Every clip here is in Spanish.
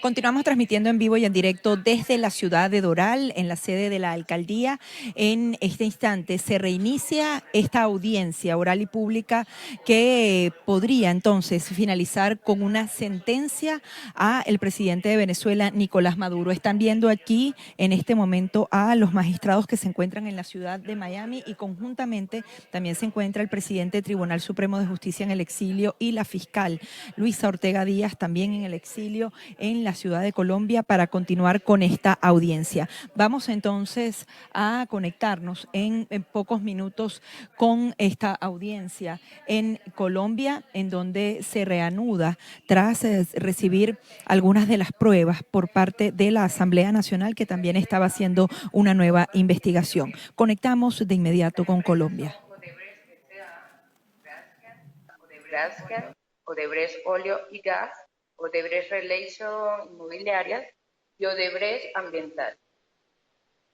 Continuamos transmitiendo en vivo y en directo desde la ciudad de Doral, en la sede de la alcaldía. En este instante se reinicia esta audiencia oral y pública que podría entonces finalizar con una sentencia a el presidente de Venezuela, Nicolás Maduro. Están viendo aquí en este momento a los magistrados que se encuentran en la ciudad de Miami y conjuntamente también se encuentra el presidente del Tribunal Supremo de Justicia en el exilio y la fiscal Luisa Ortega Díaz también en el exilio en la ciudad de Colombia para continuar con esta audiencia. Vamos entonces a conectarnos en pocos minutos con esta audiencia en Colombia, en donde se reanuda tras recibir algunas de las pruebas por parte de la Asamblea Nacional, que también estaba haciendo una nueva investigación. Conectamos de inmediato con Colombia. Odebrecht Óleo y Gas, Odebrecht Relations Inmobiliarias y Odebrecht Ambiental.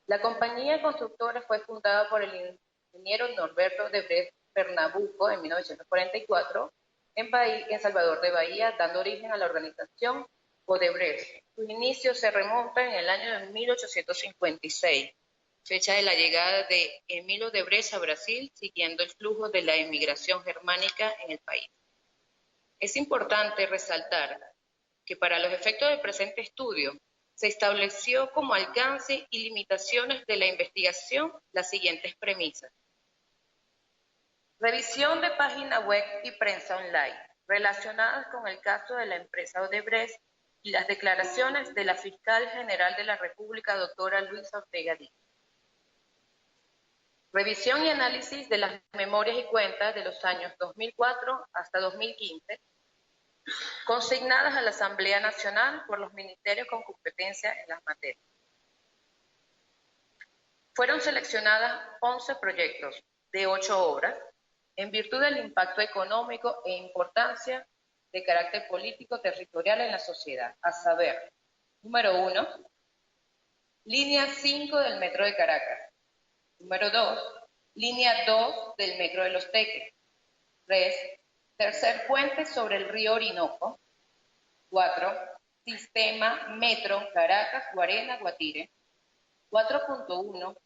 La compañía constructora fue fundada por el ingeniero Norberto Odebrecht Pernambuco en 1944 en Salvador de Bahía, dando origen a la organización Odebrecht. Sus inicios se remontan en el año de 1856, fecha de la llegada de Emilio Odebrecht a Brasil, siguiendo el flujo de la emigración germánica en el país. Es importante resaltar que para los efectos del presente estudio se estableció como alcance y limitaciones de la investigación las siguientes premisas. Revisión de página web y prensa online relacionadas con el caso de la empresa Odebrecht y las declaraciones de la Fiscal General de la República, doctora Luisa Ortega Díaz. Revisión y análisis de las memorias y cuentas de los años 2004 hasta 2015, consignadas a la Asamblea Nacional por los ministerios con competencia en las materias. Fueron seleccionadas 11 proyectos de 8 obras en virtud del impacto económico e importancia de carácter político territorial en la sociedad, a saber, número 1, línea 5 del Metro de Caracas. Número 2, línea 2 del Metro de Los Teques. 3, tercer puente sobre el río Orinoco. 4, sistema Metro Caracas-Guarena-Guatire. 4.1,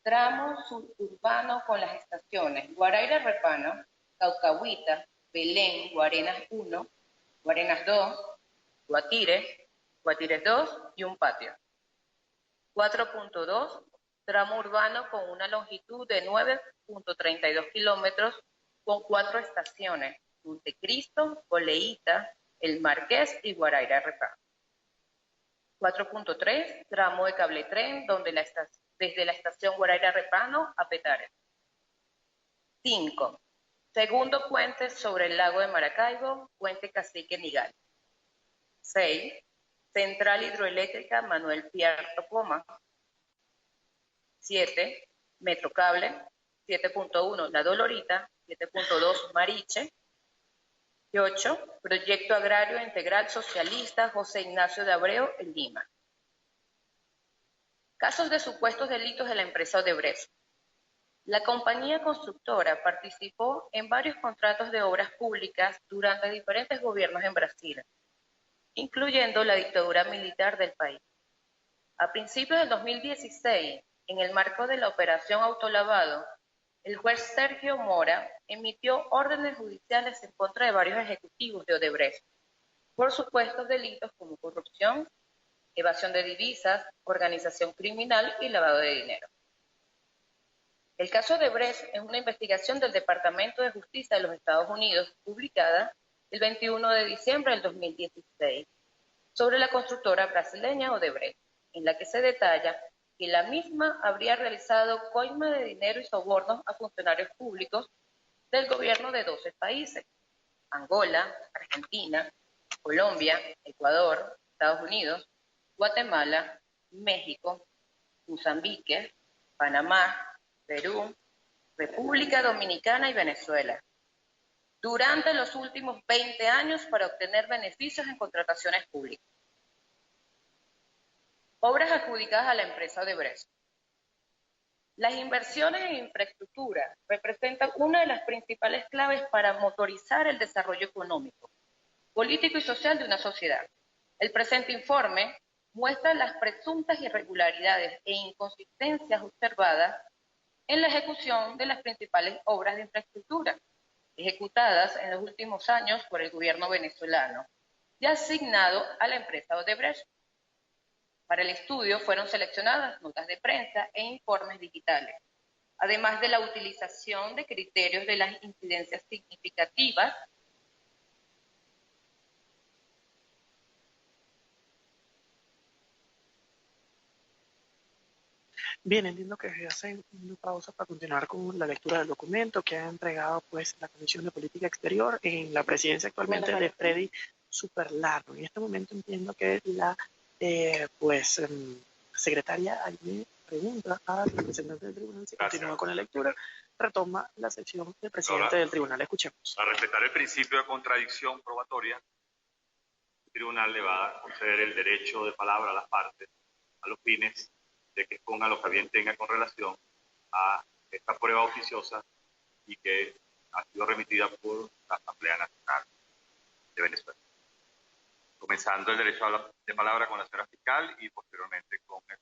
tramo suburbano con las estaciones Guaraira-Repano, Caucahuita, Belén, Guarenas 1, Guarenas 2, Guatire, Guatire 2 y un patio. 4.2, tramo urbano con una longitud de 9.32 kilómetros con 4 estaciones, Montecristo, Coleíta, El Marqués y Guaraira-Repano. 4.3, tramo de cable tren desde la estación Guaraira-Repano a Petare. 5, segundo puente sobre el lago de Maracaibo, puente Cacique Nigal. 6, central hidroeléctrica Manuel Piar Topoma. 7, Metrocable. 7.1, La Dolorita. 7.2, Mariche. Y 8, Proyecto Agrario Integral Socialista José Ignacio de Abreu en Lima. Casos de supuestos delitos de la empresa Odebrecht. La compañía constructora participó en varios contratos de obras públicas durante diferentes gobiernos en Brasil, incluyendo la dictadura militar del país. A principios del 2016, en el marco de la operación Autolavado, el juez Sergio Mora emitió órdenes judiciales en contra de varios ejecutivos de Odebrecht por supuestos delitos como corrupción, evasión de divisas, organización criminal y lavado de dinero. El caso Odebrecht es una investigación del Departamento de Justicia de los Estados Unidos publicada el 21 de diciembre del 2016 sobre la constructora brasileña Odebrecht, en la que se detalla que la misma habría realizado coima de dinero y sobornos a funcionarios públicos del gobierno de 12 países: Angola, Argentina, Colombia, Ecuador, Estados Unidos, Guatemala, México, Mozambique, Panamá, Perú, República Dominicana y Venezuela, durante los últimos 20 años para obtener beneficios en contrataciones públicas. Obras adjudicadas a la empresa Odebrecht. Las inversiones en infraestructura representan una de las principales claves para motorizar el desarrollo económico, político y social de una sociedad. El presente informe muestra las presuntas irregularidades e inconsistencias observadas en la ejecución de las principales obras de infraestructura ejecutadas en los últimos años por el gobierno venezolano y asignado a la empresa Odebrecht. Para el estudio fueron seleccionadas notas de prensa e informes digitales, además de la utilización de criterios de las incidencias significativas Bien, entiendo que hacen una pausa para continuar con la lectura del documento que ha entregado pues la Comisión de Política Exterior en la presidencia actualmente de Freddy Superlano. En este momento entiendo que la secretaria Aime pregunta al representante del tribunal si continúa con la lectura, retoma la sección del presidente del tribunal. Escuchemos. A respetar el principio de contradicción probatoria, el tribunal le va a conceder el derecho de palabra a las partes a los fines de que exponga lo que bien tenga con relación a esta prueba oficiosa y que ha sido remitida por la Asamblea Nacional de Venezuela. Comenzando el derecho de palabra con la señora fiscal y posteriormente con el...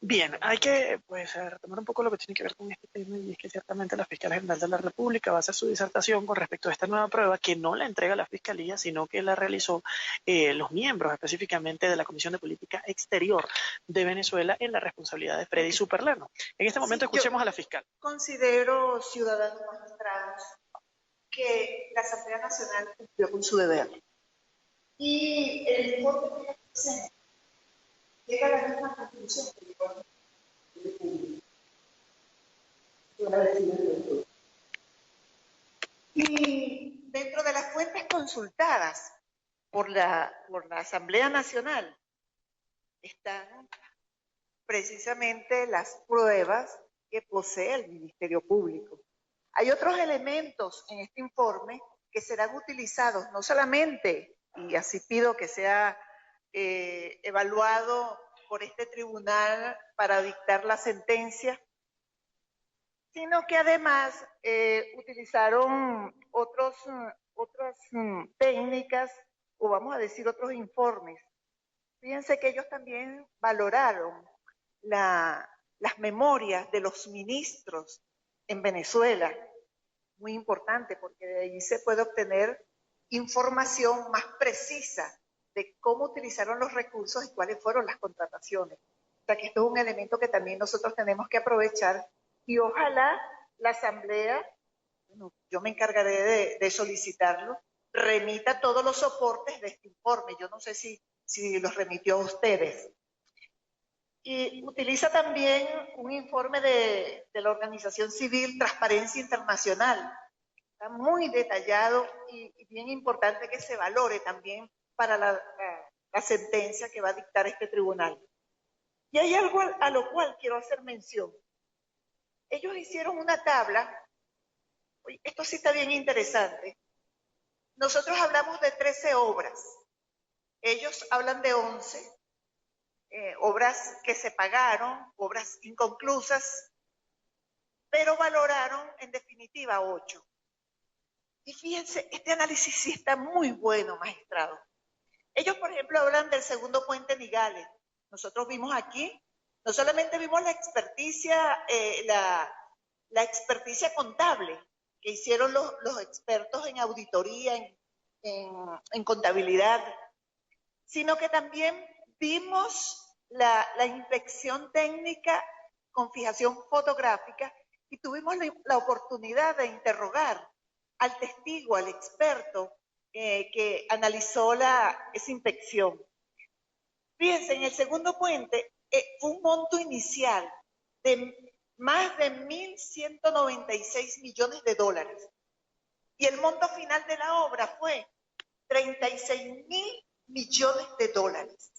Bien, hay que retomar un poco lo que tiene que ver con este tema, y es que ciertamente la Fiscal General de la República va a hacer su disertación con respecto a esta nueva prueba que no la entrega la Fiscalía, sino que la realizó los miembros específicamente de la Comisión de Política Exterior de Venezuela en la responsabilidad de Freddy Superlano. En este momento escuchemos a la fiscal. Considero, ciudadanos magistrados, que la Asamblea Nacional cumplió con su deber. Y el informe que presenta llega a la misma conclusión que llegó a y dentro de las fuentes consultadas por la Asamblea Nacional están precisamente las pruebas que posee el Ministerio Público. Hay otros elementos en este informe que serán utilizados no solamente, y así pido que sea evaluado por este tribunal para dictar la sentencia, sino que además utilizaron otras técnicas, o vamos a decir otros informes. Fíjense que ellos también valoraron las memorias de los ministros en Venezuela, muy importante, porque de ahí se puede obtener información más precisa de cómo utilizaron los recursos y cuáles fueron las contrataciones. O sea que esto es un elemento que también nosotros tenemos que aprovechar y ojalá la Asamblea, bueno, yo me encargaré de solicitarlo, remita todos los soportes de este informe. Yo no sé si los remitió a ustedes. Y utiliza también un informe de la organización civil Transparencia Internacional. Está muy detallado y bien importante que se valore también para la sentencia que va a dictar este tribunal. Y hay algo a lo cual quiero hacer mención. Ellos hicieron una tabla, esto sí está bien interesante. Nosotros hablamos de 13 obras, ellos hablan de 11. Obras que se pagaron, obras inconclusas, pero valoraron en definitiva 8. Y fíjense, este análisis sí está muy bueno, magistrado. Ellos, por ejemplo, hablan del segundo puente Nigales. Nosotros vimos aquí, no solamente vimos la experticia, la experticia contable que hicieron los expertos en auditoría, en contabilidad, sino que también vimos la inspección técnica con fijación fotográfica y tuvimos la oportunidad de interrogar al testigo, al experto que analizó esa inspección. Fíjense, en el segundo puente fue un monto inicial de más de 1.196 millones de dólares y el monto final de la obra fue 36.000 millones de dólares.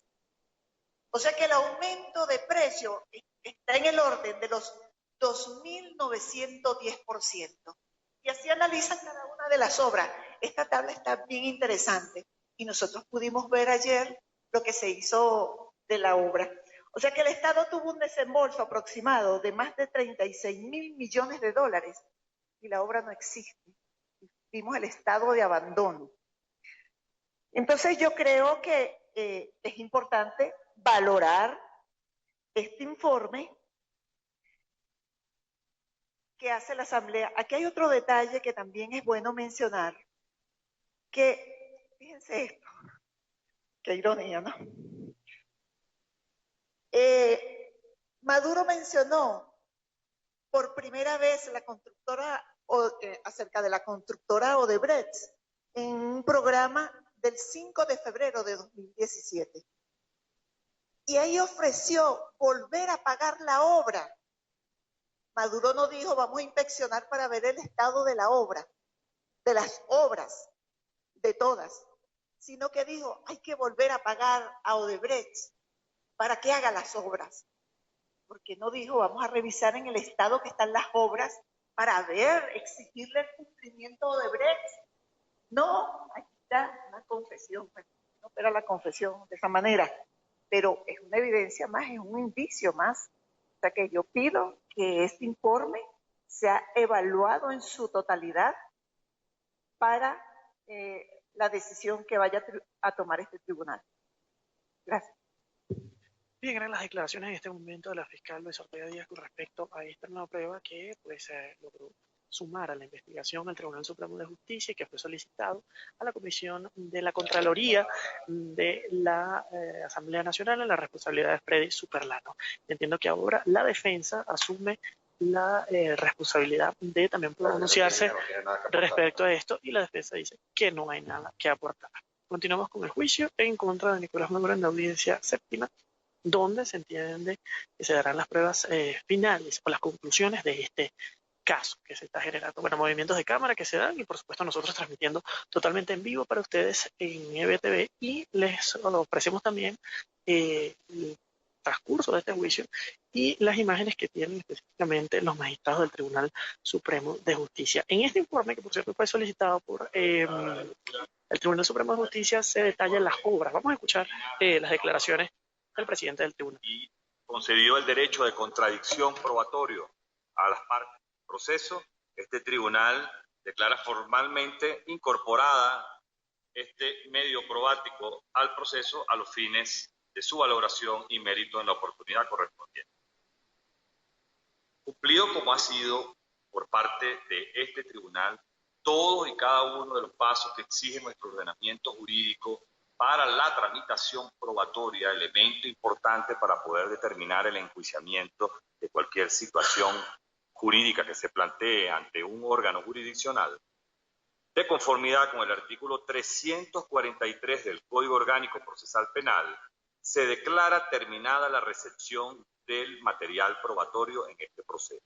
O sea que el aumento de precio está en el orden de los 2.910%. Y así analizan cada una de las obras. Esta tabla está bien interesante y nosotros pudimos ver ayer lo que se hizo de la obra. O sea que el Estado tuvo un desembolso aproximado de más de 36.000 millones de dólares y la obra no existe. Vimos el estado de abandono. Entonces yo creo que es importante valorar este informe que hace la Asamblea. Aquí hay otro detalle que también es bueno mencionar, que, fíjense esto, qué ironía, ¿no? Maduro mencionó por primera vez la constructora, acerca de la constructora Odebrecht, en un programa del 5 de febrero de 2017. Y ahí ofreció volver a pagar la obra. Maduro no dijo, vamos a inspeccionar para ver el estado de la obra, de las obras, de todas, sino que dijo, hay que volver a pagar a Odebrecht para que haga las obras. Porque no dijo, vamos a revisar en el estado que están las obras para ver, exigirle el cumplimiento a Odebrecht. No, aquí está una confesión, no opera la confesión de esa manera, pero es una evidencia más, es un indicio más. O sea que yo pido que este informe sea evaluado en su totalidad para la decisión que vaya a tomar este tribunal. Gracias. Bien, eran las declaraciones en este momento de la fiscal Luis Ortega Díaz con respecto a esta nueva prueba que pues logró sumar a la investigación al Tribunal Supremo de Justicia y que fue solicitado a la Comisión de la Contraloría de la Asamblea Nacional en la responsabilidad de Freddy Superlano. Entiendo que ahora la defensa asume la responsabilidad de también pronunciarse respecto a esto y la defensa dice que no hay nada que aportar. Continuamos con el juicio en contra de Nicolás Maduro en la audiencia séptima, donde se entiende que se darán las pruebas finales o las conclusiones de este caso que se está generando. Bueno, movimientos de cámara que se dan y por supuesto nosotros transmitiendo totalmente en vivo para ustedes en EBTV y les ofrecemos también el transcurso de este juicio y las imágenes que tienen específicamente los magistrados del Tribunal Supremo de Justicia. En este informe, que por cierto fue solicitado por el Tribunal Supremo de Justicia, se detallan las obras. Vamos a escuchar las declaraciones del presidente del tribunal. Y concedido el derecho de contradicción probatorio a las partes del proceso, este tribunal declara formalmente incorporada este medio probático al proceso a los fines de su valoración y mérito en la oportunidad correspondiente. Cumplido como ha sido por parte de este tribunal todos y cada uno de los pasos que exige nuestro ordenamiento jurídico para la tramitación probatoria, elemento importante para poder determinar el enjuiciamiento de cualquier situación jurídica que se plantee ante un órgano jurisdiccional, de conformidad con el artículo 343 del Código Orgánico Procesal Penal, se declara terminada la recepción del material probatorio en este proceso.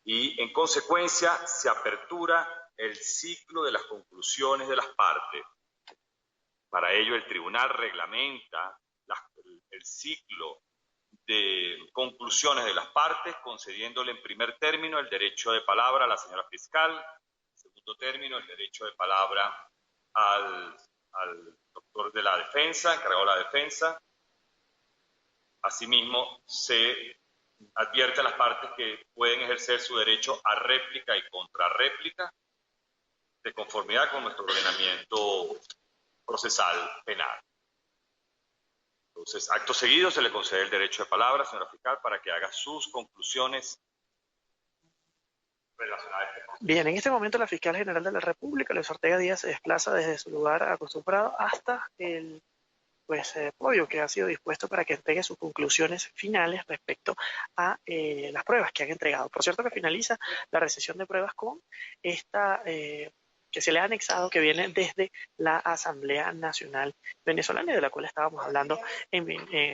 Y, en consecuencia, se apertura el ciclo de las conclusiones de las partes. Para ello, el tribunal reglamenta el ciclo de conclusiones de las partes, concediéndole en primer término el derecho de palabra a la señora fiscal, en segundo término el derecho de palabra al doctor de la defensa, encargado de la defensa. Asimismo, se advierte a las partes que pueden ejercer su derecho a réplica y contrarréplica de conformidad con nuestro ordenamiento procesal penal. Entonces, acto seguido se le concede el derecho de palabra, señora fiscal, para que haga sus conclusiones relacionadas a este proceso. Bien, en este momento la fiscal general de la República, Luis Ortega Díaz, se desplaza desde su lugar acostumbrado hasta el podio que ha sido dispuesto para que entregue sus conclusiones finales respecto a las pruebas que han entregado. Por cierto que finaliza la recepción de pruebas con esta que se le ha anexado, que viene desde la Asamblea Nacional Venezolana, de la cual estábamos hablando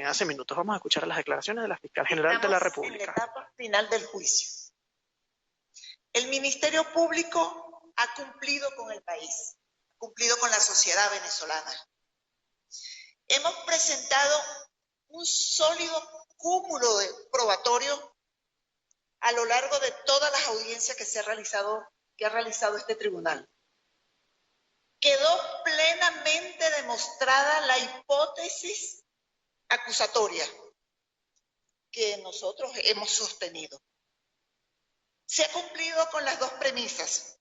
hace minutos. Vamos a escuchar las declaraciones de la fiscal general de la República. En la etapa final del juicio. El Ministerio Público ha cumplido con el país, ha cumplido con la sociedad venezolana. Hemos presentado un sólido cúmulo de probatorio a lo largo de todas las audiencias que ha realizado este tribunal. Quedó plenamente demostrada la hipótesis acusatoria que nosotros hemos sostenido. Se ha cumplido con las dos premisas.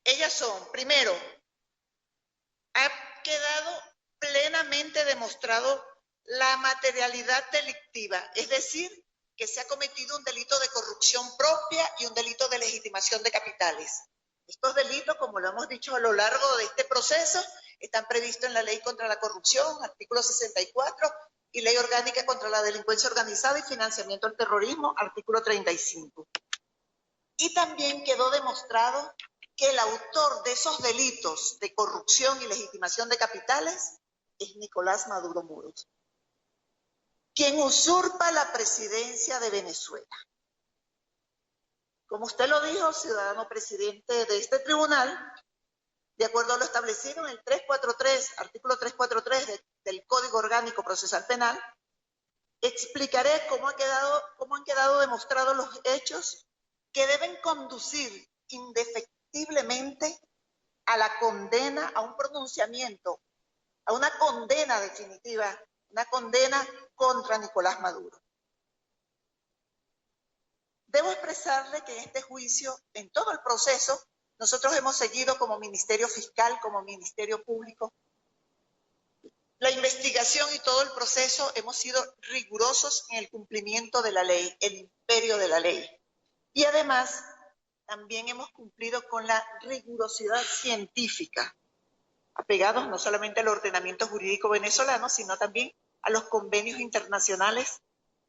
Ellas son, primero, ha quedado plenamente demostrado la materialidad delictiva, es decir, que se ha cometido un delito de corrupción propia y un delito de legitimación de capitales. Estos delitos, como lo hemos dicho a lo largo de este proceso, están previstos en la Ley contra la Corrupción, artículo 64, y Ley Orgánica contra la Delincuencia Organizada y Financiamiento del Terrorismo, artículo 35. Y también quedó demostrado que el autor de esos delitos de corrupción y legitimación de capitales es Nicolás Maduro Moros, quien usurpa la presidencia de Venezuela. Como usted lo dijo, ciudadano presidente de este tribunal, de acuerdo a lo establecido en el 343, artículo 343 del Código Orgánico Procesal Penal, explicaré cómo han quedado demostrados los hechos que deben conducir indefectiblemente a la condena, a un pronunciamiento, a una condena definitiva, una condena contra Nicolás Maduro. Debo expresarle que en este juicio, en todo el proceso, nosotros hemos seguido como Ministerio Fiscal, como Ministerio Público, la investigación y todo el proceso, hemos sido rigurosos en el cumplimiento de la ley, el imperio de la ley. Y además, también hemos cumplido con la rigurosidad científica, apegados no solamente al ordenamiento jurídico venezolano, sino también a los convenios internacionales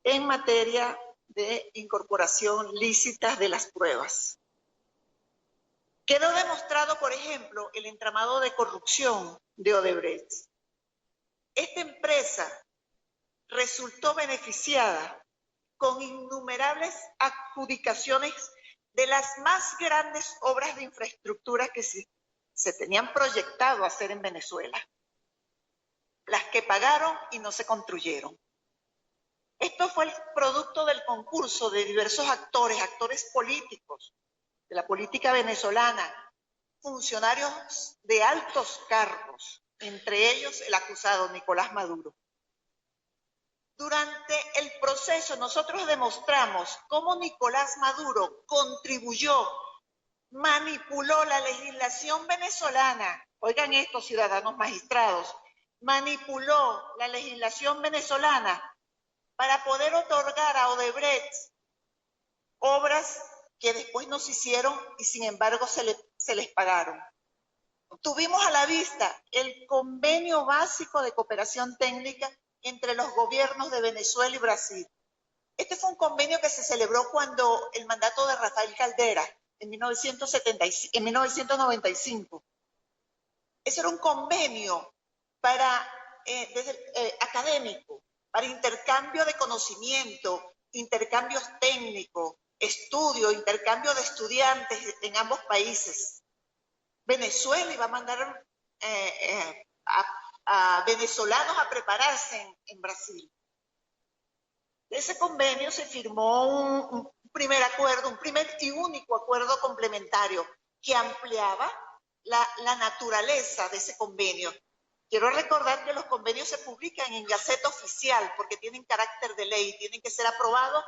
en materia de incorporación lícita de las pruebas. Quedó demostrado, por ejemplo, el entramado de corrupción de Odebrecht. Esta empresa resultó beneficiada con innumerables adjudicaciones de las más grandes obras de infraestructura que se tenían proyectado hacer en Venezuela, las que pagaron y no se construyeron. Esto fue el producto del concurso de diversos actores políticos de la política venezolana, funcionarios de altos cargos, entre ellos el acusado Nicolás Maduro. Durante el proceso nosotros demostramos cómo Nicolás Maduro contribuyó, manipuló la legislación venezolana, oigan esto, ciudadanos magistrados, manipuló la legislación venezolana para poder otorgar a Odebrecht obras que después no se hicieron y sin embargo se les pagaron. Tuvimos a la vista el convenio básico de cooperación técnica entre los gobiernos de Venezuela y Brasil. Este fue un convenio que se celebró cuando el mandato de Rafael Caldera, en 1995. Ese era un convenio académico, para intercambio de conocimiento, intercambios técnicos, estudio, intercambio de estudiantes en ambos países. Venezuela iba a mandar a venezolanos a prepararse en Brasil. De ese convenio se firmó un primer acuerdo, un primer y único acuerdo complementario que ampliaba la naturaleza de ese convenio. Quiero recordar que los convenios se publican en Gaceta Oficial porque tienen carácter de ley, tienen que ser aprobados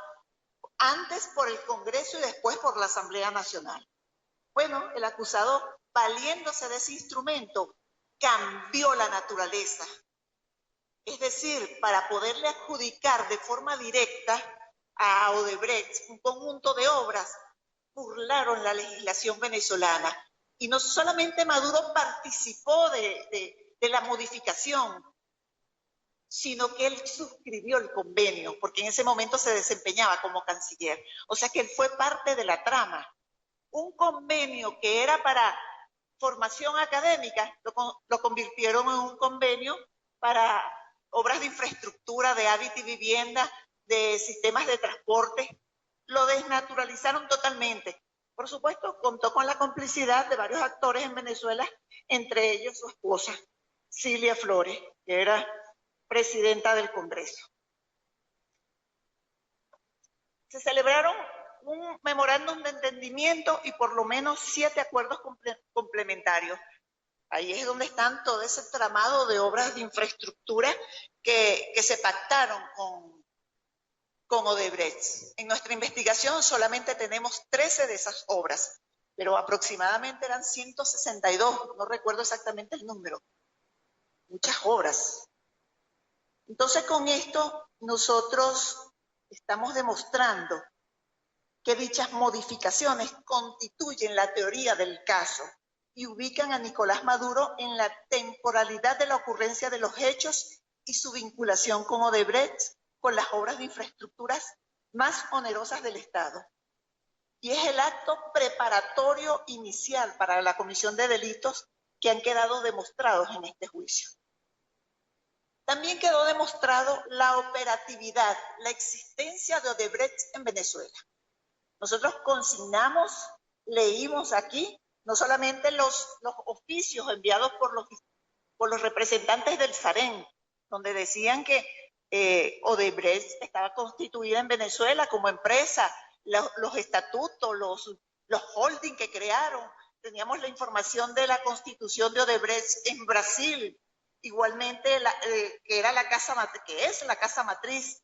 antes por el Congreso y después por la Asamblea Nacional. Bueno, el acusado, valiéndose de ese instrumento, cambió la naturaleza. Es decir, para poderle adjudicar de forma directa a Odebrecht un conjunto de obras, burlaron la legislación venezolana. Y no solamente Maduro participó de la modificación, sino que él suscribió el convenio, porque en ese momento se desempeñaba como canciller. O sea que él fue parte de la trama. Un convenio que era para formación académica, lo convirtieron en un convenio para obras de infraestructura, de hábitat y vivienda, de sistemas de transporte. Lo desnaturalizaron totalmente. Por supuesto, contó con la complicidad de varios actores en Venezuela, entre ellos su esposa, Cilia Flores, que era presidenta del Congreso. Se celebraron un memorándum de entendimiento y por lo menos 7 acuerdos complementarios. Ahí es donde están todo ese tramado de obras de infraestructura que se pactaron con Odebrecht. En nuestra investigación solamente tenemos 13 de esas obras. pero aproximadamente eran 162, no recuerdo exactamente el número, muchas obras. Entonces, con esto nosotros estamos demostrando que dichas modificaciones constituyen la teoría del caso y ubican a Nicolás Maduro en la temporalidad de la ocurrencia de los hechos y su vinculación con Odebrecht, con las obras de infraestructuras más onerosas del Estado. Y es el acto preparatorio inicial para la comisión de delitos que han quedado demostrados en este juicio. También quedó demostrado la operatividad, la existencia de Odebrecht en Venezuela. Nosotros consignamos, leímos aquí, no solamente los oficios enviados por los representantes del SAREN, donde decían que Odebrecht estaba constituida en Venezuela como empresa, los estatutos, los holding que crearon. Teníamos la información de la constitución de Odebrecht en Brasil, igualmente que era que es la casa matriz.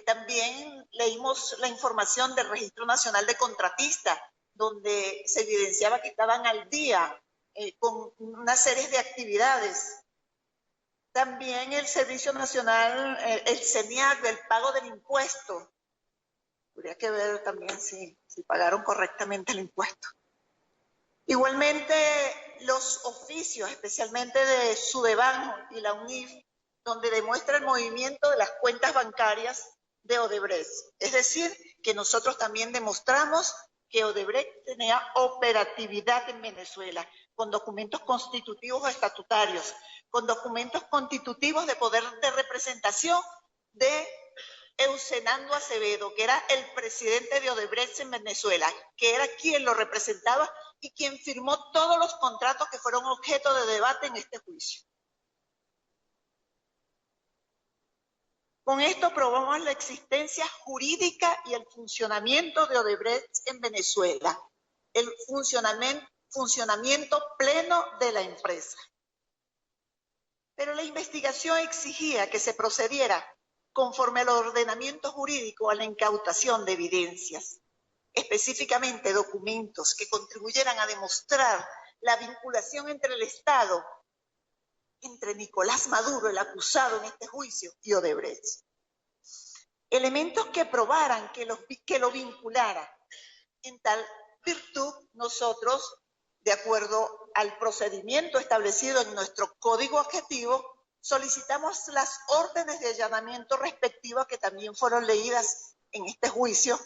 También leímos la información del Registro Nacional de Contratistas, donde se evidenciaba que estaban al día con una serie de actividades. También el Servicio Nacional, el CENIAC, del pago del impuesto. Habría que ver también si pagaron correctamente el impuesto. Igualmente, los oficios, especialmente de Sudebanco y la UNIF, donde demuestra el movimiento de las cuentas bancarias de Odebrecht. Es decir, que nosotros también demostramos que Odebrecht tenía operatividad en Venezuela, con documentos constitutivos o estatutarios, con documentos constitutivos de poder de representación de Eusenando Acevedo, que era el presidente de Odebrecht en Venezuela, que era quien lo representaba y quien firmó todos los contratos que fueron objeto de debate en este juicio. Con esto probamos la existencia jurídica y el funcionamiento de Odebrecht en Venezuela, el funcionamiento pleno de la empresa. Pero la investigación exigía que se procediera conforme al ordenamiento jurídico a la incautación de evidencias, específicamente documentos que contribuyeran a demostrar la vinculación entre el Estado, entre Nicolás Maduro, el acusado en este juicio, y Odebrecht. Elementos que probaran que lo vinculara. En tal virtud, nosotros, de acuerdo al procedimiento establecido en nuestro código objetivo, solicitamos las órdenes de allanamiento respectivas que también fueron leídas en este juicio,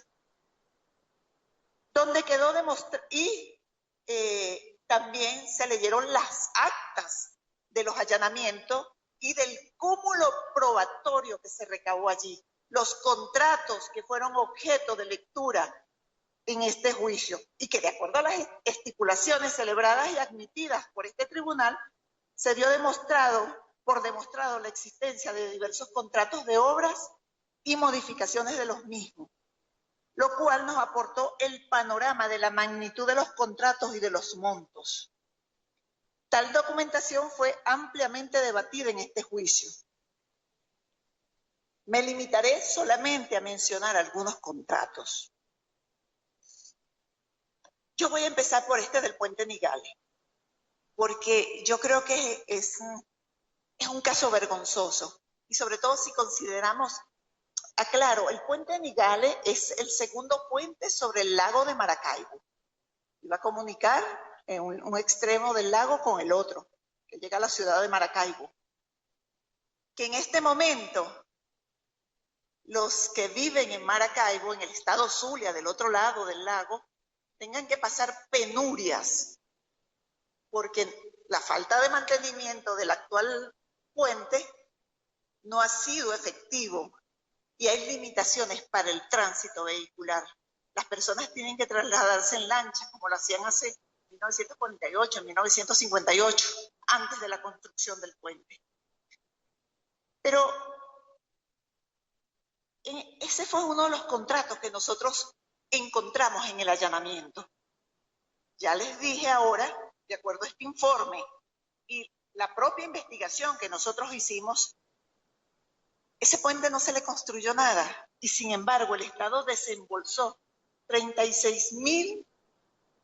donde quedó demostrado, y también se leyeron las actas de los allanamientos y del cúmulo probatorio que se recabó allí, los contratos que fueron objeto de lectura en este juicio y que de acuerdo a las estipulaciones celebradas y admitidas por este tribunal, se dio por demostrado la existencia de diversos contratos de obras y modificaciones de los mismos, lo cual nos aportó el panorama de la magnitud de los contratos y de los montos. Tal documentación fue ampliamente debatida en este juicio. Me limitaré solamente a mencionar algunos contratos. Yo voy a empezar por este del Puente Nigale, porque yo creo que es un caso vergonzoso, y sobre todo si consideramos, aclaro, el Puente Nigale es el segundo puente sobre el lago de Maracaibo. Iba a comunicar un extremo del lago con el otro, que llega a la ciudad de Maracaibo. Que en este momento, los que viven en Maracaibo, en el estado Zulia, del otro lado del lago, tengan que pasar penurias, porque la falta de mantenimiento del actual puente no ha sido efectivo y hay limitaciones para el tránsito vehicular. Las personas tienen que trasladarse en lancha, como lo hacían hace 1948, 1958, antes de la construcción del puente. Pero ese fue uno de los contratos que nosotros encontramos en el allanamiento. Ya les dije ahora, de acuerdo a este informe y la propia investigación que nosotros hicimos, ese puente no se le construyó nada y sin embargo el Estado desembolsó 36.000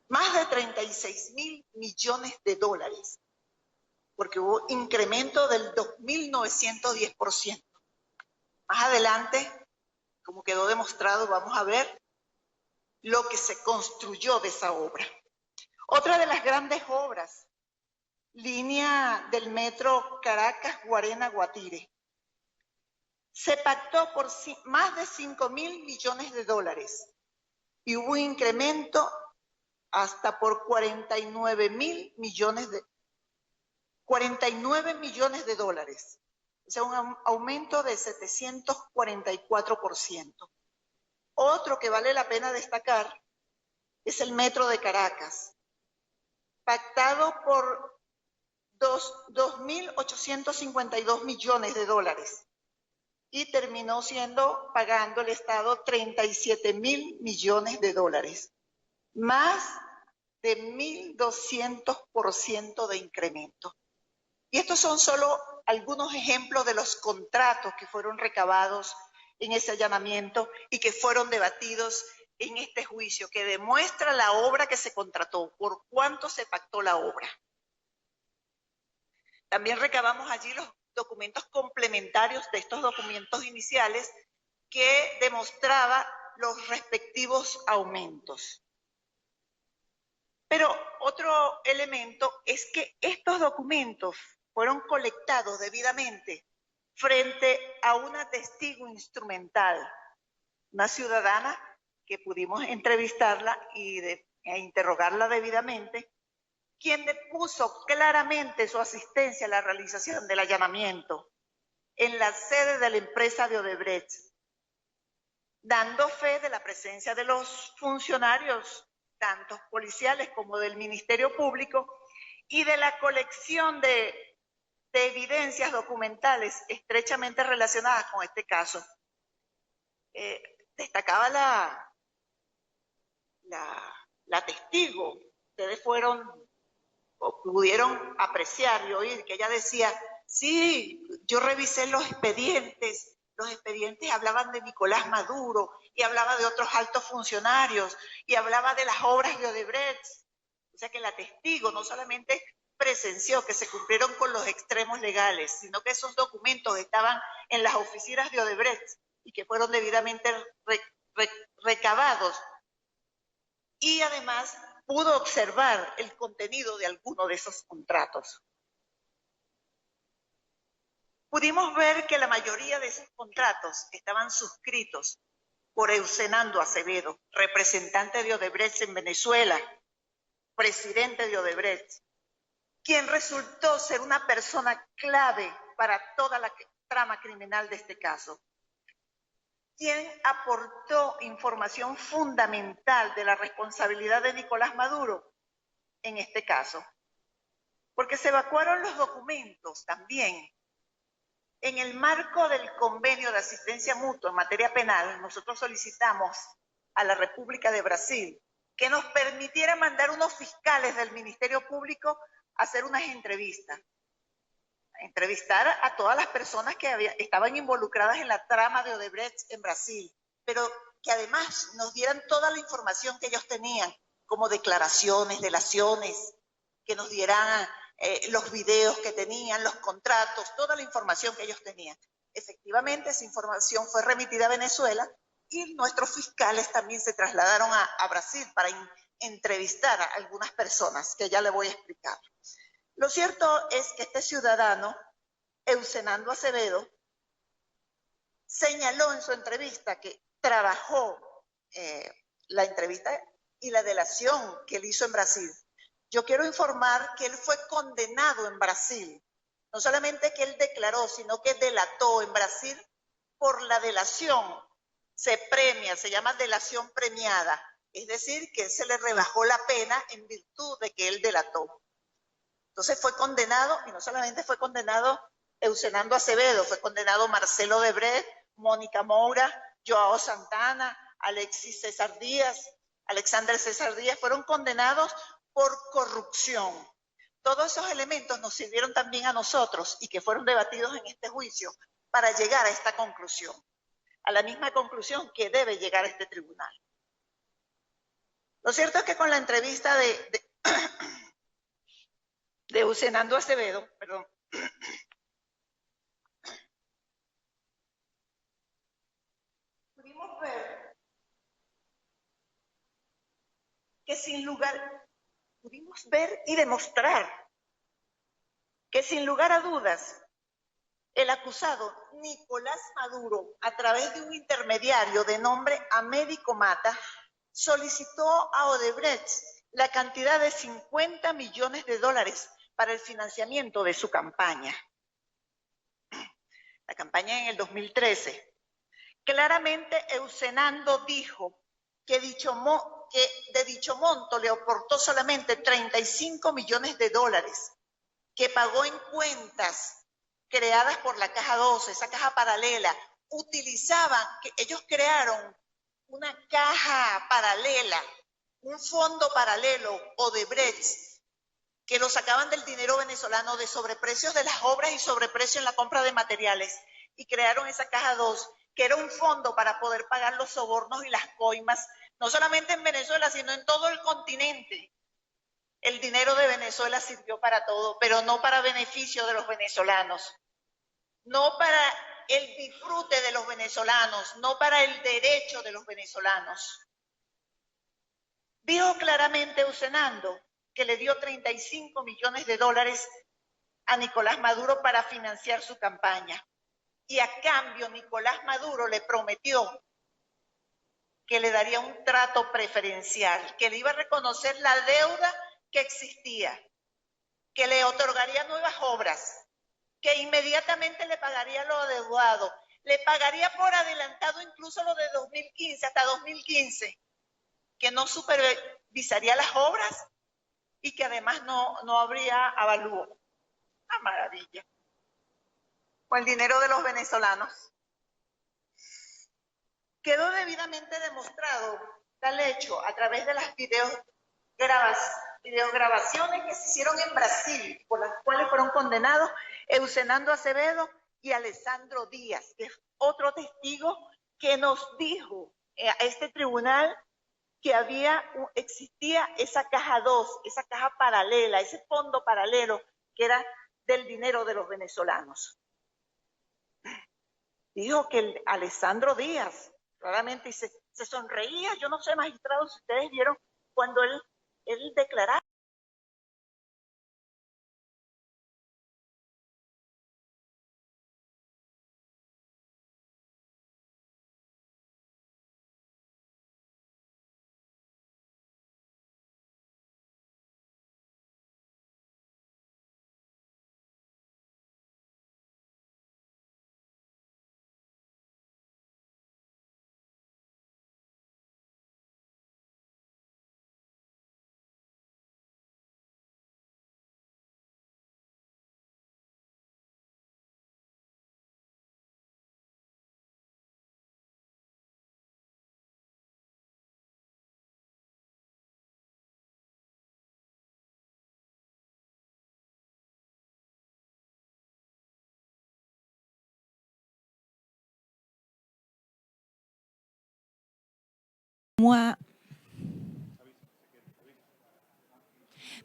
más de 36.000 millones de dólares, porque hubo incremento del 2.910%. Más adelante, como quedó demostrado, vamos a ver lo que se construyó de esa obra. Otra de las grandes obras, línea del metro Caracas-Guarena-Guatire. Se pactó por más de 5.000 millones de dólares y hubo un incremento hasta por 49 millones de dólares. O sea, un aumento de 744%. Otro que vale la pena destacar es el metro de Caracas, pactado por 2.852 millones de dólares y terminó pagando el Estado 37.000 millones de dólares, más de 1.200% de incremento. Y estos son solo algunos ejemplos de los contratos que fueron recabados en ese allanamiento y que fueron debatidos en este juicio, que demuestra la obra que se contrató, por cuánto se pactó la obra. También recabamos allí los documentos complementarios de estos documentos iniciales que demostraba los respectivos aumentos. Pero otro elemento es que estos documentos fueron colectados debidamente frente a una testigo instrumental, una ciudadana que pudimos entrevistarla e interrogarla debidamente, quien depuso claramente su asistencia a la realización del allanamiento en la sede de la empresa de Odebrecht, dando fe de la presencia de los funcionarios, tanto policiales como del Ministerio Público, y de la colección de evidencias documentales estrechamente relacionadas con este caso. Destacaba la testigo, ustedes pudieron apreciar y oír que ella decía, sí, yo revisé los expedientes hablaban de Nicolás Maduro y hablaba de otros altos funcionarios y hablaba de las obras de Odebrecht. O sea que la testigo no solamente presenció que se cumplieron con los extremos legales, sino que esos documentos estaban en las oficinas de Odebrecht y que fueron debidamente recabados. Y además pudo observar el contenido de alguno de esos contratos. Pudimos ver que la mayoría de esos contratos estaban suscritos por Eusenando Acevedo, representante de Odebrecht en Venezuela, presidente de Odebrecht, quien resultó ser una persona clave para toda la trama criminal de este caso, quien aportó información fundamental de la responsabilidad de Nicolás Maduro en este caso, porque se evacuaron los documentos también. En el marco del convenio de asistencia mutua en materia penal, nosotros solicitamos a la República de Brasil que nos permitiera mandar unos fiscales del Ministerio Público a hacer unas entrevistas, entrevistar a todas las personas que estaban involucradas en la trama de Odebrecht en Brasil, pero que además nos dieran toda la información que ellos tenían, como declaraciones, delaciones, que nos dieran los videos que tenían, los contratos, toda la información que ellos tenían. Efectivamente, esa información fue remitida a Venezuela y nuestros fiscales también se trasladaron a Brasil para entrevistar a algunas personas, que ya le voy a explicar. Lo cierto es que este ciudadano, Eusenando Acevedo, señaló en su entrevista que trabajó la entrevista y la delación que él hizo en Brasil. Yo quiero informar que él fue condenado en Brasil. No solamente que él declaró, sino que delató en Brasil por la delación. Se premia, se llama delación premiada. Es decir, que se le rebajó la pena en virtud de que él delató. Entonces fue condenado, y no solamente fue condenado Eusenando Acevedo, fue condenado Marcelo Odebrecht, Mónica Moura, Joao Santana, Alexander César Díaz, fueron condenados por corrupción. Todos esos elementos nos sirvieron también a nosotros y que fueron debatidos en este juicio para llegar a esta conclusión, a la misma conclusión que debe llegar a este tribunal. Lo cierto es que con la entrevista de Usenando Acevedo, perdón, pudimos ver que pudimos ver y demostrar que sin lugar a dudas, el acusado Nicolás Maduro, a través de un intermediario de nombre Américo Mata, solicitó a Odebrecht la cantidad de $50 millones para el financiamiento de su campaña. La campaña en el 2013. Claramente Eusenando dijo que de dicho monto le aportó solamente $35 millones, que pagó en cuentas creadas por la Caja 12, esa caja paralela. Ellos crearon una caja paralela, un fondo paralelo, Odebrecht, que lo sacaban del dinero venezolano de sobreprecios de las obras y sobreprecio en la compra de materiales, y crearon esa Caja 2, que era un fondo para poder pagar los sobornos y las coimas, no solamente en Venezuela, sino en todo el continente. El dinero de Venezuela sirvió para todo, pero no para beneficio de los venezolanos, no para el disfrute de los venezolanos, no para el derecho de los venezolanos. Dijo claramente Usenando que le dio $35 millones a Nicolás Maduro para financiar su campaña. Y a cambio, Nicolás Maduro le prometió que le daría un trato preferencial, que le iba a reconocer la deuda que existía, que le otorgaría nuevas obras, que inmediatamente le pagaría lo adeudado, le pagaría por adelantado incluso lo de 2015, hasta 2015, que no supervisaría las obras y que además no habría avalúo. ¡Una maravilla! Con el dinero de los venezolanos. Quedó debidamente demostrado tal hecho a través de las videograbaciones que se hicieron en Brasil, por las cuales fueron condenados Eusenando Acevedo y Alessandro Díaz, que es otro testigo que nos dijo a este tribunal que existía esa caja 2, esa caja paralela, ese fondo paralelo que era del dinero de los venezolanos. Dijo que el Alessandro Díaz, claramente se sonreía. Yo no sé, magistrados, si ustedes vieron cuando él declaraba.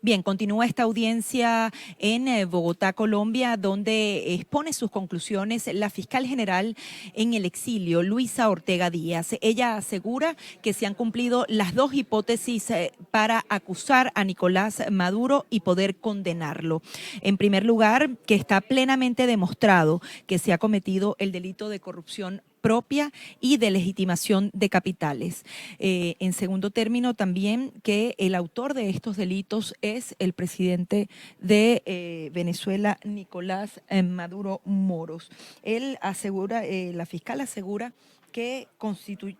Bien, continúa esta audiencia en Bogotá, Colombia, donde expone sus conclusiones la fiscal general en el exilio, Luisa Ortega Díaz. Ella asegura que se han cumplido las dos hipótesis para acusar a Nicolás Maduro y poder condenarlo. En primer lugar, que está plenamente demostrado que se ha cometido el delito de corrupción propia y de legitimación de capitales. En segundo término, también que el autor de estos delitos es el presidente de Venezuela, Nicolás Maduro Moros. Él asegura, la fiscal asegura que constituyó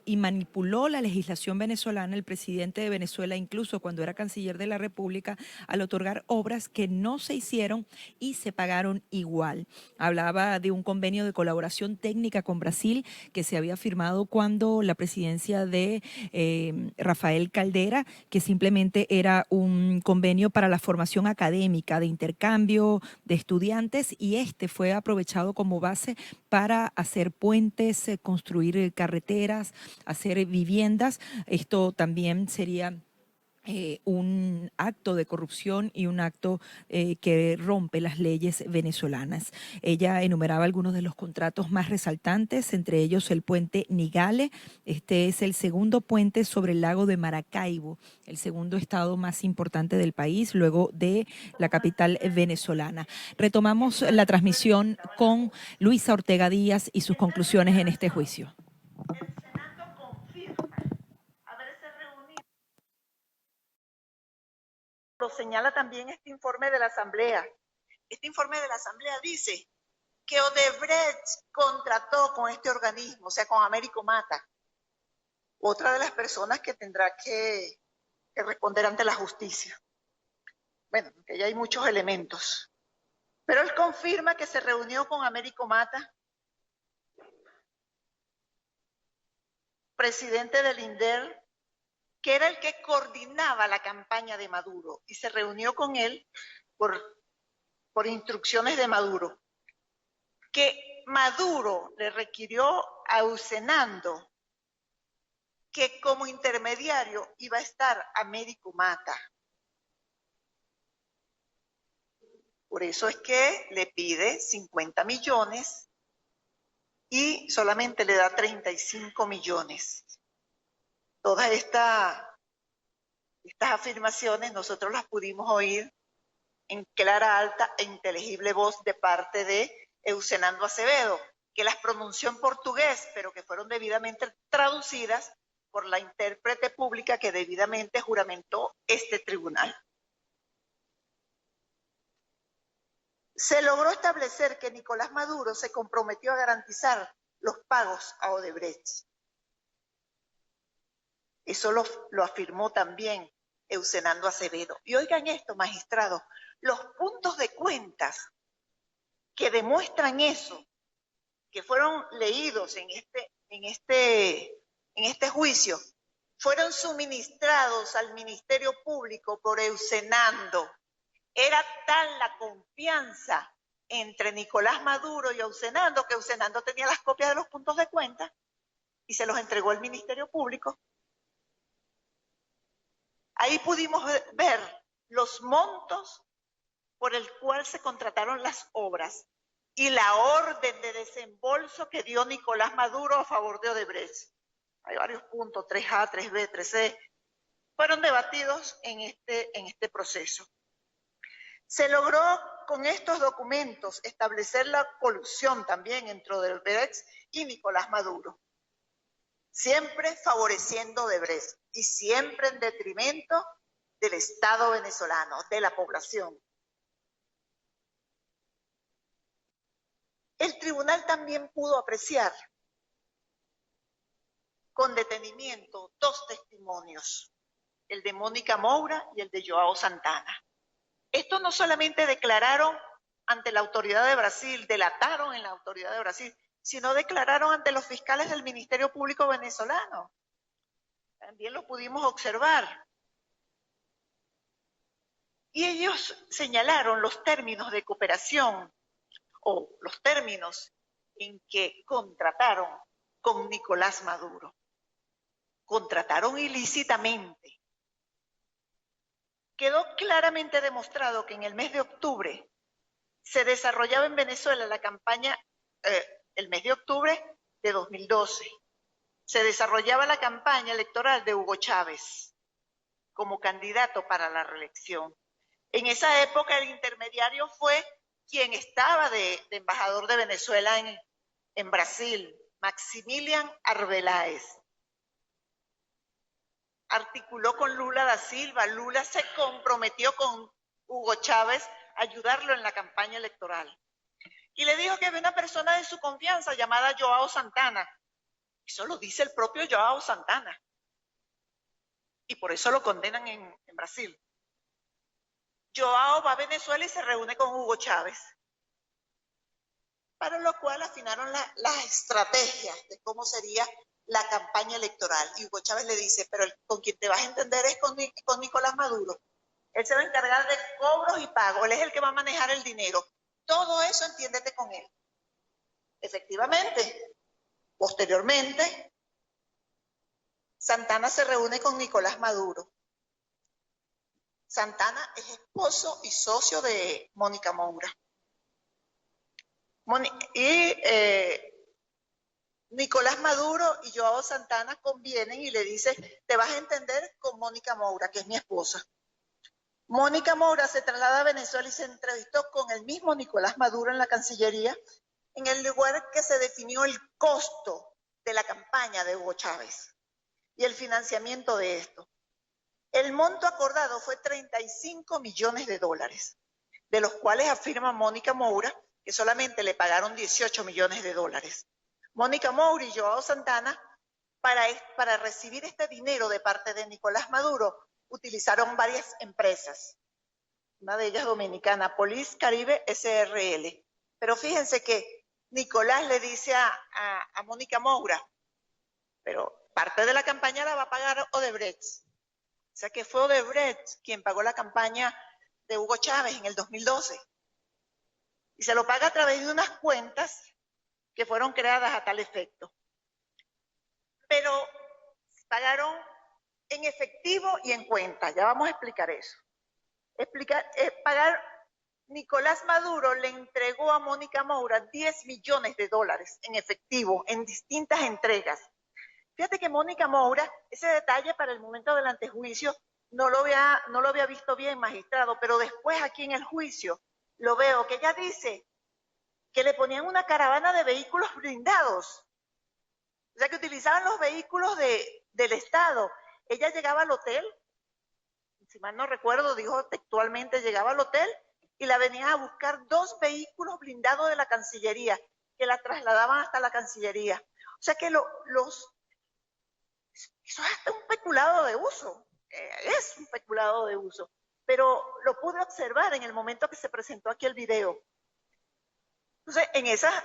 y manipuló la legislación venezolana el presidente de Venezuela, incluso cuando era canciller de la República, al otorgar obras que no se hicieron y se pagaron igual. Hablaba de un convenio de colaboración técnica con Brasil que se había firmado cuando la presidencia de Rafael Caldera, que simplemente era un convenio para la formación académica, de intercambio de estudiantes, y este fue aprovechado como base para hacer puentes, construir carreteras, hacer viviendas. Esto también sería un acto de corrupción y un acto que rompe las leyes venezolanas. Ella enumeraba algunos de los contratos más resaltantes, entre ellos el puente Nigale. Este es el segundo puente sobre el lago de Maracaibo, el segundo estado más importante del país, luego de la capital venezolana. Retomamos la transmisión con Luisa Ortega Díaz y sus conclusiones en este juicio. Lo señala también este informe de la Asamblea. Este informe de la Asamblea dice que Odebrecht contrató con este organismo, o sea, con Américo Mata, otra de las personas que tendrá que responder ante la justicia. Bueno, que ya hay muchos elementos. Pero él confirma que se reunió con Américo Mata, presidente del INDER, que era el que coordinaba la campaña de Maduro, y se reunió con él por instrucciones de Maduro, que Maduro le requirió a Eussenando que como intermediario iba a estar Américo Mata. Por eso es que le pide 50 millones y solamente le da 35 millones. Todas estas afirmaciones nosotros las pudimos oír en clara, alta e inteligible voz de parte de Eussenando Acevedo, que las pronunció en portugués, pero que fueron debidamente traducidas por la intérprete pública que debidamente juramentó este tribunal. Se logró establecer que Nicolás Maduro se comprometió a garantizar los pagos a Odebrecht. Eso lo afirmó también Eussenando Acevedo. Y oigan esto, magistrados, los puntos de cuentas que demuestran eso, que fueron leídos en este juicio, fueron suministrados al Ministerio Público por Eussenando. Era tal la confianza entre Nicolás Maduro y Eussenando que Eussenando tenía las copias de los puntos de cuenta y se los entregó al Ministerio Público. Ahí pudimos ver los montos por el cual se contrataron las obras y la orden de desembolso que dio Nicolás Maduro a favor de Odebrecht. Hay varios puntos, 3A, 3B, 3C, fueron debatidos en este proceso. Se logró con estos documentos establecer la colusión también entre Odebrecht y Nicolás Maduro, siempre favoreciendo a Odebrecht y siempre en detrimento del Estado venezolano, de la población. El tribunal también pudo apreciar con detenimiento dos testimonios, el de Mónica Moura y el de Joao Santana. Estos no solamente declararon ante la autoridad de Brasil, delataron en la autoridad de Brasil, sino declararon ante los fiscales del Ministerio Público venezolano. También lo pudimos observar. Y ellos señalaron los términos de cooperación o los términos en que contrataron con Nicolás Maduro. Contrataron ilícitamente. Quedó claramente demostrado que en el mes de octubre se desarrollaba en Venezuela la campaña, el mes de octubre de 2012, se desarrollaba la campaña electoral de Hugo Chávez como candidato para la reelección. En esa época el intermediario fue quien estaba de embajador de Venezuela en Brasil, Maximilian Arbeláez. Articuló con Lula da Silva. Lula se comprometió con Hugo Chávez a ayudarlo en la campaña electoral. Y le dijo que había una persona de su confianza llamada Joao Santana. Eso lo dice el propio Joao Santana. Y por eso lo condenan en Brasil. Joao va a Venezuela y se reúne con Hugo Chávez. Para lo cual afinaron las estrategias de cómo sería la campaña electoral. Y Hugo Chávez le dice, pero con quien te vas a entender es con Nicolás Maduro. Él se va a encargar de cobros y pagos. Él es el que va a manejar el dinero. Todo eso entiéndete con él. Efectivamente, Posteriormente, Santana se reúne con Nicolás Maduro. Santana es esposo y socio de Mónica Moura. Nicolás Maduro y Joao Santana convienen y le dice, te vas a entender con Mónica Moura, que es mi esposa. Mónica Moura se traslada a Venezuela y se entrevistó con el mismo Nicolás Maduro en la Cancillería, en el lugar que se definió el costo de la campaña de Hugo Chávez y el financiamiento de esto. El monto acordado fue 35 millones de dólares, de los cuales afirma Mónica Moura que solamente le pagaron 18 millones de dólares. Mónica Moura y Joao Santana, para recibir este dinero de parte de Nicolás Maduro, utilizaron varias empresas, una de ellas dominicana, Police Caribe SRL. Pero fíjense que Nicolás le dice a Mónica Moura, pero parte de la campaña la va a pagar Odebrecht. O sea que fue Odebrecht quien pagó la campaña de Hugo Chávez en el 2012. Y se lo paga a través de unas cuentas que fueron creadas a tal efecto. Pero pagaron en efectivo y en cuenta. Ya vamos a explicar eso. Nicolás Maduro le entregó a Mónica Moura 10 millones de dólares en efectivo en distintas entregas. Fíjate que Mónica Moura, ese detalle para el momento del antejuicio, no lo había visto bien, magistrado, pero después aquí en el juicio lo veo, que ella dice que le ponían una caravana de vehículos blindados. O sea, que utilizaban los vehículos del Estado. Ella llegaba al hotel, si mal no recuerdo, dijo textualmente, llegaba al hotel y la venían a buscar 2 vehículos blindados de la Cancillería, que la trasladaban hasta la Cancillería. O sea que eso es hasta un peculado de uso, es un peculado de uso, pero lo pude observar en el momento que se presentó aquí el video. Entonces,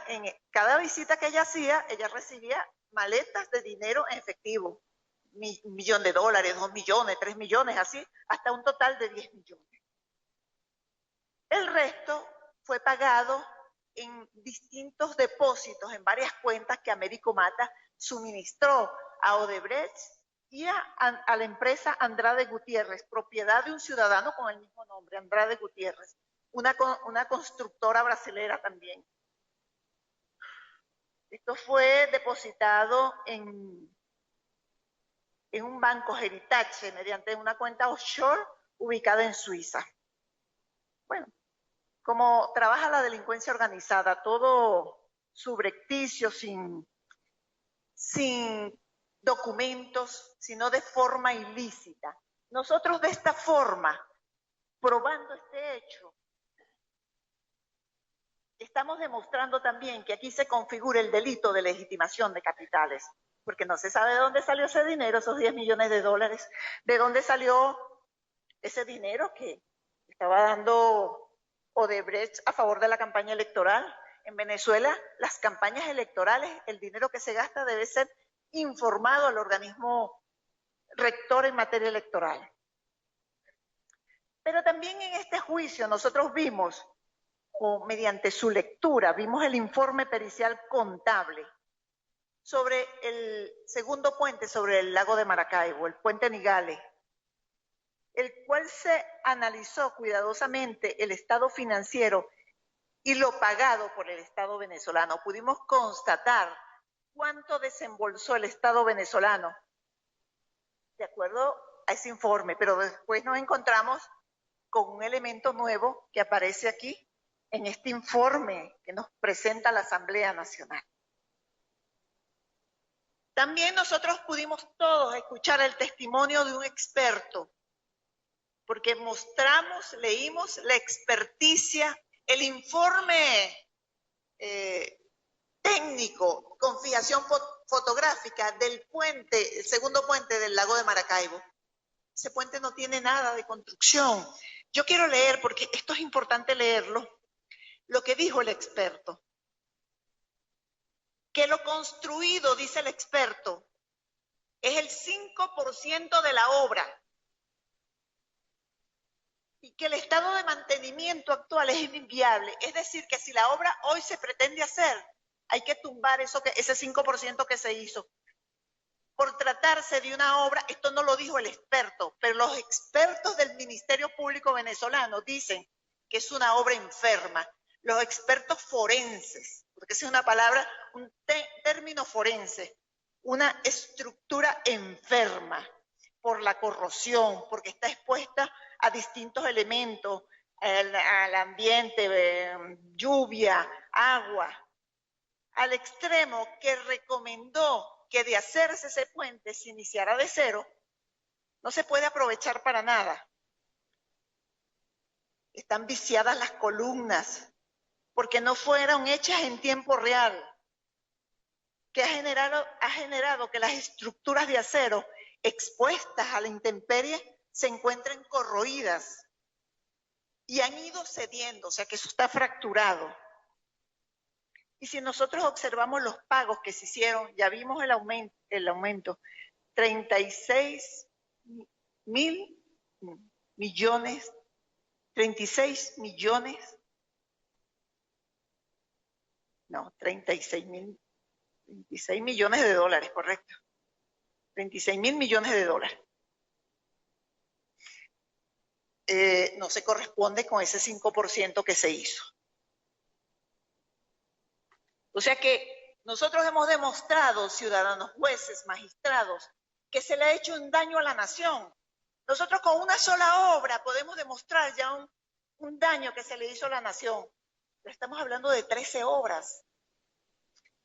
en cada visita que ella hacía, ella recibía maletas de dinero en efectivo, $1 millón, $2 millones, $3 millones, así, hasta un total de 10 millones. El resto fue pagado en distintos depósitos, en varias cuentas que Américo Mata suministró a Odebrecht y a la empresa Andrade Gutiérrez, propiedad de un ciudadano con el mismo nombre, Andrade Gutiérrez, una constructora brasilera también. Esto fue depositado en un banco Heritage mediante una cuenta offshore ubicada en Suiza. Bueno, como trabaja la delincuencia organizada, todo subrepticio, sin documentos, sino de forma ilícita. Nosotros de esta forma, probando este hecho, estamos demostrando también que aquí se configura el delito de legitimación de capitales, porque no se sabe de dónde salió ese dinero, esos 10 millones de dólares, de dónde salió ese dinero que estaba dando Odebrecht a favor de la campaña electoral. En Venezuela, las campañas electorales, el dinero que se gasta debe ser informado al organismo rector en materia electoral. Pero también en este juicio nosotros vimos, o mediante su lectura, vimos el informe pericial contable sobre el segundo puente sobre el lago de Maracaibo, el puente Nigales, el cual se analizó cuidadosamente el estado financiero y lo pagado por el Estado venezolano. Pudimos constatar cuánto desembolsó el Estado venezolano de acuerdo a ese informe, pero después nos encontramos con un elemento nuevo que aparece aquí en este informe que nos presenta la Asamblea Nacional. También nosotros pudimos todos escuchar el testimonio de un experto, porque mostramos, leímos la experticia, el informe técnico con fijación fotográfica del puente, el segundo puente del lago de Maracaibo. Ese puente no tiene nada de construcción. Yo quiero leer, porque esto es importante leerlo, lo que dijo el experto. Que lo construido, dice el experto, es el 5% de la obra y que el estado de mantenimiento actual es inviable. Es decir, que si la obra hoy se pretende hacer, hay que tumbar ese 5% que se hizo. Por tratarse de una obra, esto no lo dijo el experto, pero los expertos del Ministerio Público venezolano dicen que es una obra enferma. Los expertos forenses, porque esa es una palabra, un término forense, una estructura enferma por la corrosión, porque está expuesta a distintos elementos, al ambiente, lluvia, agua, al extremo que recomendó que de hacerse ese puente se iniciara de cero, no se puede aprovechar para nada. Están viciadas las columnas, porque no fueron hechas en tiempo real, que ha generado que las estructuras de acero expuestas a la intemperie se encuentren corroídas y han ido cediendo, o sea que eso está fracturado. Y si nosotros observamos los pagos que se hicieron, ya vimos el aumento, 36 millones, no, 36 millones de dólares, correcto. 36.000 millones de dólares. No se corresponde con ese 5% que se hizo. O sea que nosotros hemos demostrado, ciudadanos, jueces, magistrados, que se le ha hecho un daño a la nación. Nosotros con una sola obra podemos demostrar ya un daño que se le hizo a la nación. Pero estamos hablando de 13 obras.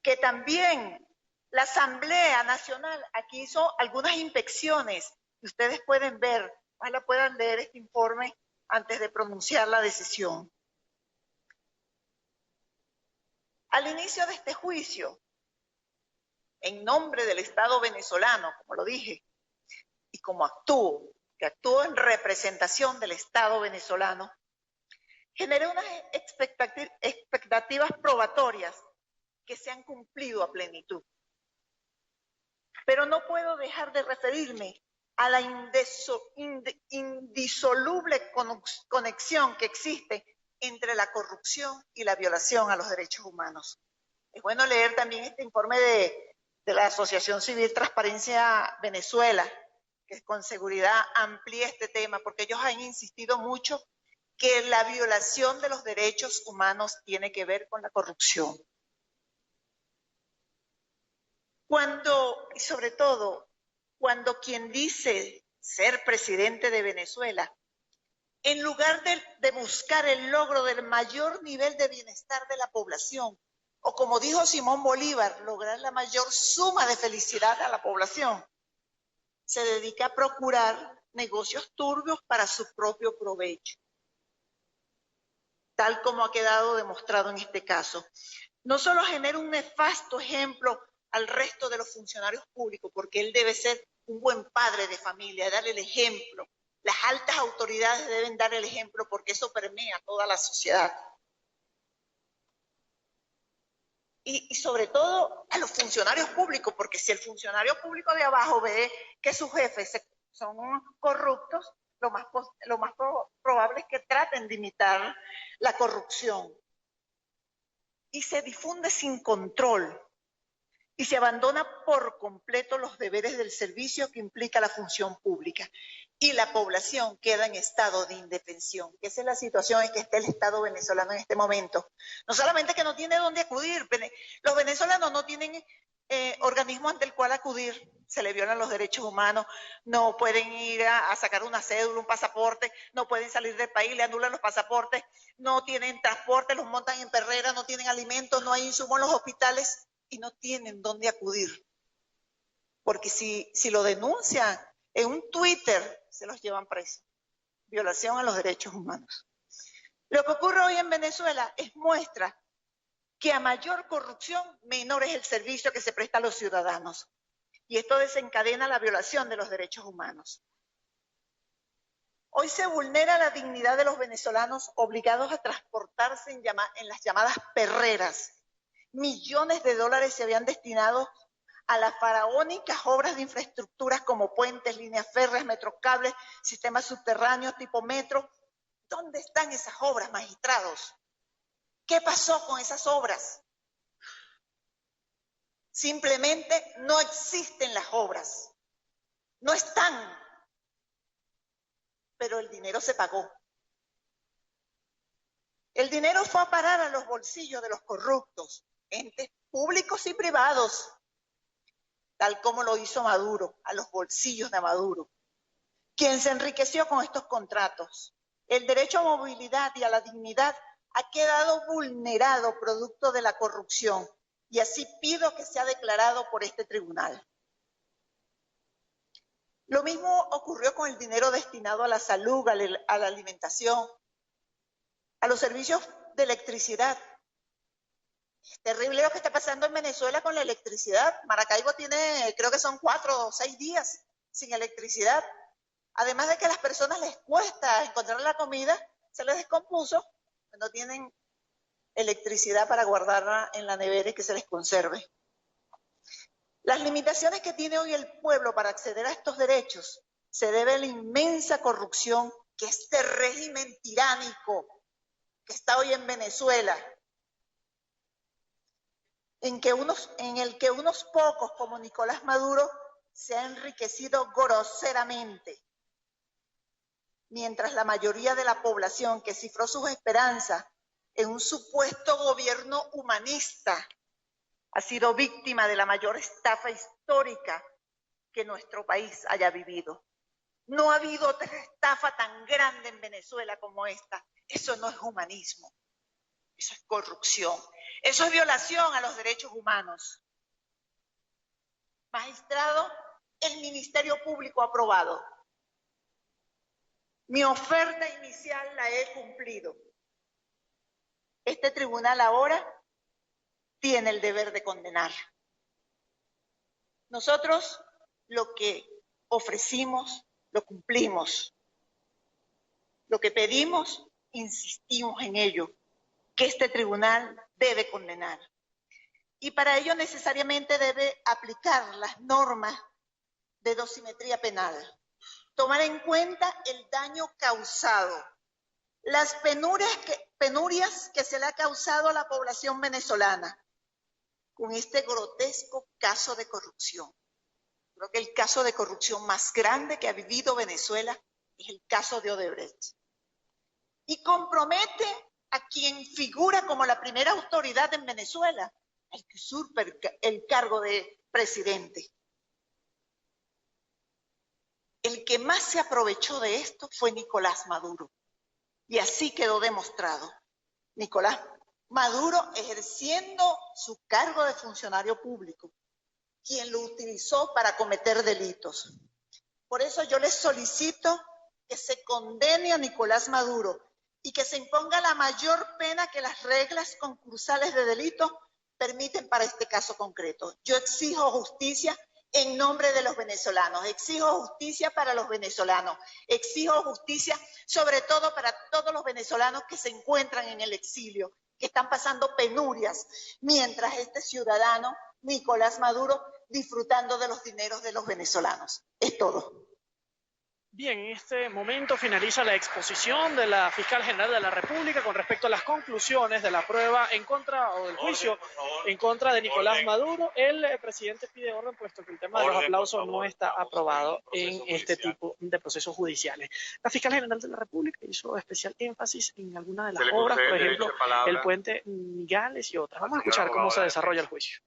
Que también la Asamblea Nacional aquí hizo algunas inspecciones. Y ustedes pueden ver, ojalá puedan leer este informe antes de pronunciar la decisión. Al inicio de este juicio, en nombre del Estado venezolano, como lo dije, y como que actúo en representación del Estado venezolano, generé unas expectativas probatorias que se han cumplido a plenitud. Pero no puedo dejar de referirme a la indisoluble conexión que existe entre la corrupción y la violación a los derechos humanos. Es bueno leer también este informe de la Asociación Civil Transparencia Venezuela, que con seguridad amplía este tema, porque ellos han insistido mucho que la violación de los derechos humanos tiene que ver con la corrupción. Y sobre todo, cuando quien dice ser presidente de Venezuela, en lugar de buscar el logro del mayor nivel de bienestar de la población, o como dijo Simón Bolívar, lograr la mayor suma de felicidad a la población, se dedica a procurar negocios turbios para su propio provecho, tal como ha quedado demostrado en este caso. No solo genera un nefasto ejemplo al resto de los funcionarios públicos, porque él debe ser un buen padre de familia, darle el ejemplo. Las altas autoridades deben dar el ejemplo porque eso permea toda la sociedad. Y sobre todo a los funcionarios públicos, porque si el funcionario público de abajo ve que sus jefes son corruptos, lo más probable es que traten de imitar la corrupción. Y se difunde sin control. Y se abandona por completo los deberes del servicio que implica la función pública. Y la población queda en estado de indefensión. Esa es la situación en que está el Estado venezolano en este momento. No solamente que no tiene dónde acudir, los venezolanos no tienen organismo ante el cual acudir, se le violan los derechos humanos, no pueden ir a sacar una cédula, un pasaporte, no pueden salir del país, le anulan los pasaportes, no tienen transporte, los montan en perrera, no tienen alimentos, no hay insumos en los hospitales y no tienen dónde acudir. Porque si lo denuncian en un Twitter, se los llevan presos. Violación a los derechos humanos. Lo que ocurre hoy en Venezuela es muestra que a mayor corrupción, menor es el servicio que se presta a los ciudadanos. Y esto desencadena la violación de los derechos humanos. Hoy se vulnera la dignidad de los venezolanos obligados a transportarse en las llamadas perreras. Millones de dólares se habían destinado a las faraónicas obras de infraestructuras como puentes, líneas férreas, metrocables, sistemas subterráneos tipo metro. ¿Dónde están esas obras, magistrados? ¿Qué pasó con esas obras? Simplemente no existen las obras. No están. Pero el dinero se pagó. El dinero fue a parar a los bolsillos de los corruptos, entes públicos y privados, tal como lo hizo Maduro, a los bolsillos de Maduro, quien se enriqueció con estos contratos. El derecho a movilidad y a la dignidad ha quedado vulnerado producto de la corrupción, y así pido que sea declarado por este tribunal. Lo mismo ocurrió con el dinero destinado a la salud, a la alimentación, a los servicios de electricidad. Es terrible lo que está pasando en Venezuela con la electricidad. Maracaibo tiene, creo que son 4 o 6 días sin electricidad. Además de que a las personas les cuesta encontrar la comida, se les descompuso, no tienen electricidad para guardarla en la nevera y que se les conserve. Las limitaciones que tiene hoy el pueblo para acceder a estos derechos se debe a la inmensa corrupción que este régimen tiránico que está hoy en Venezuela, en el que unos pocos como Nicolás Maduro se ha enriquecido groseramente, mientras la mayoría de la población que cifró sus esperanzas en un supuesto gobierno humanista ha sido víctima de la mayor estafa histórica que nuestro país haya vivido. No ha habido otra estafa tan grande en Venezuela como esta. Eso no es humanismo, eso es corrupción, eso es violación a los derechos humanos. Magistrado, el Ministerio Público ha aprobado. Mi oferta inicial la he cumplido. Este tribunal ahora tiene el deber de condenar. Nosotros lo que ofrecimos lo cumplimos. Lo que pedimos, insistimos en ello, que este tribunal debe condenar. Y para ello necesariamente debe aplicar las normas de dosimetría penal, tomar en cuenta el daño causado, las penurias que se le ha causado a la población venezolana con este grotesco caso de corrupción. Creo que el caso de corrupción más grande que ha vivido Venezuela es el caso de Odebrecht. Y compromete a quien figura como la primera autoridad en Venezuela, el que usurpa el cargo de presidente. El que más se aprovechó de esto fue Nicolás Maduro. Y así quedó demostrado. Nicolás Maduro ejerciendo su cargo de funcionario público, quien lo utilizó para cometer delitos. Por eso yo les solicito que se condene a Nicolás Maduro y que se imponga la mayor pena que las reglas concursales de delito permiten para este caso concreto. Yo exijo justicia en nombre de los venezolanos, exijo justicia para los venezolanos, exijo justicia sobre todo para todos los venezolanos que se encuentran en el exilio, que están pasando penurias, mientras este ciudadano, Nicolás Maduro, disfrutando de los dineros de los venezolanos. Es todo. Bien, en este momento finaliza la exposición de la Fiscal General de la República con respecto a las conclusiones de la prueba en contra o del juicio en contra de Nicolás Maduro. El presidente pide orden puesto que el tema de los aplausos no está aprobado en este tipo de procesos judiciales. La Fiscal General de la República hizo especial énfasis en algunas de las obras, por ejemplo, el puente Migales y otras. Vamos a escuchar cómo se desarrolla el juicio.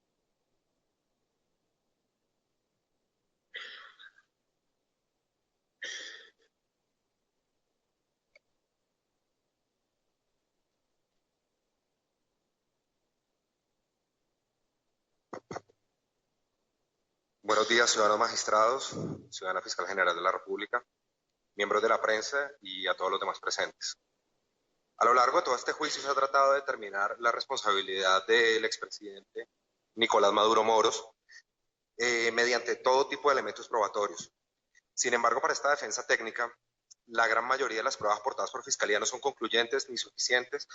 Buenos días, ciudadanos magistrados, ciudadana fiscal general de la República, miembros de la prensa y a todos los demás presentes. A lo largo de todo este juicio se ha tratado de determinar la responsabilidad del expresidente Nicolás Maduro Moros mediante todo tipo de elementos probatorios. Sin embargo, para esta defensa técnica, la gran mayoría de las pruebas aportadas por Fiscalía no son concluyentes ni suficientes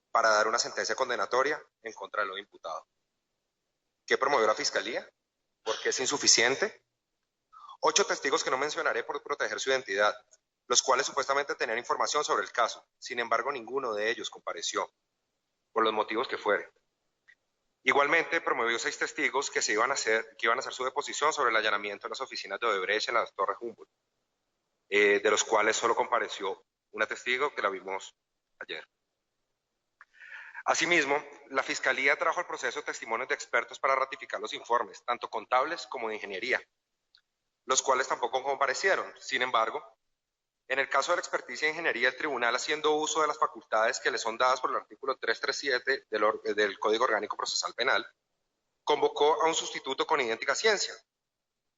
para dar una sentencia condenatoria en contra del hoy imputado. ¿Qué promovió la Fiscalía? Porque es insuficiente. 8 testigos que no mencionaré por proteger su identidad, los cuales supuestamente tenían información sobre el caso. Sin embargo, ninguno de ellos compareció, por los motivos que fueren. Igualmente, promovió 6 testigos que iban a hacer su deposición sobre el allanamiento en las oficinas de Odebrecht en las Torres Humboldt, de los cuales solo compareció una testigo que la vimos ayer. Asimismo, la Fiscalía trajo al proceso testimonios de expertos para ratificar los informes, tanto contables como de ingeniería, los cuales tampoco comparecieron. Sin embargo, en el caso de la experticia de ingeniería, el tribunal, haciendo uso de las facultades que le son dadas por el artículo 337 del Código Orgánico Procesal Penal, convocó a un sustituto con idéntica ciencia,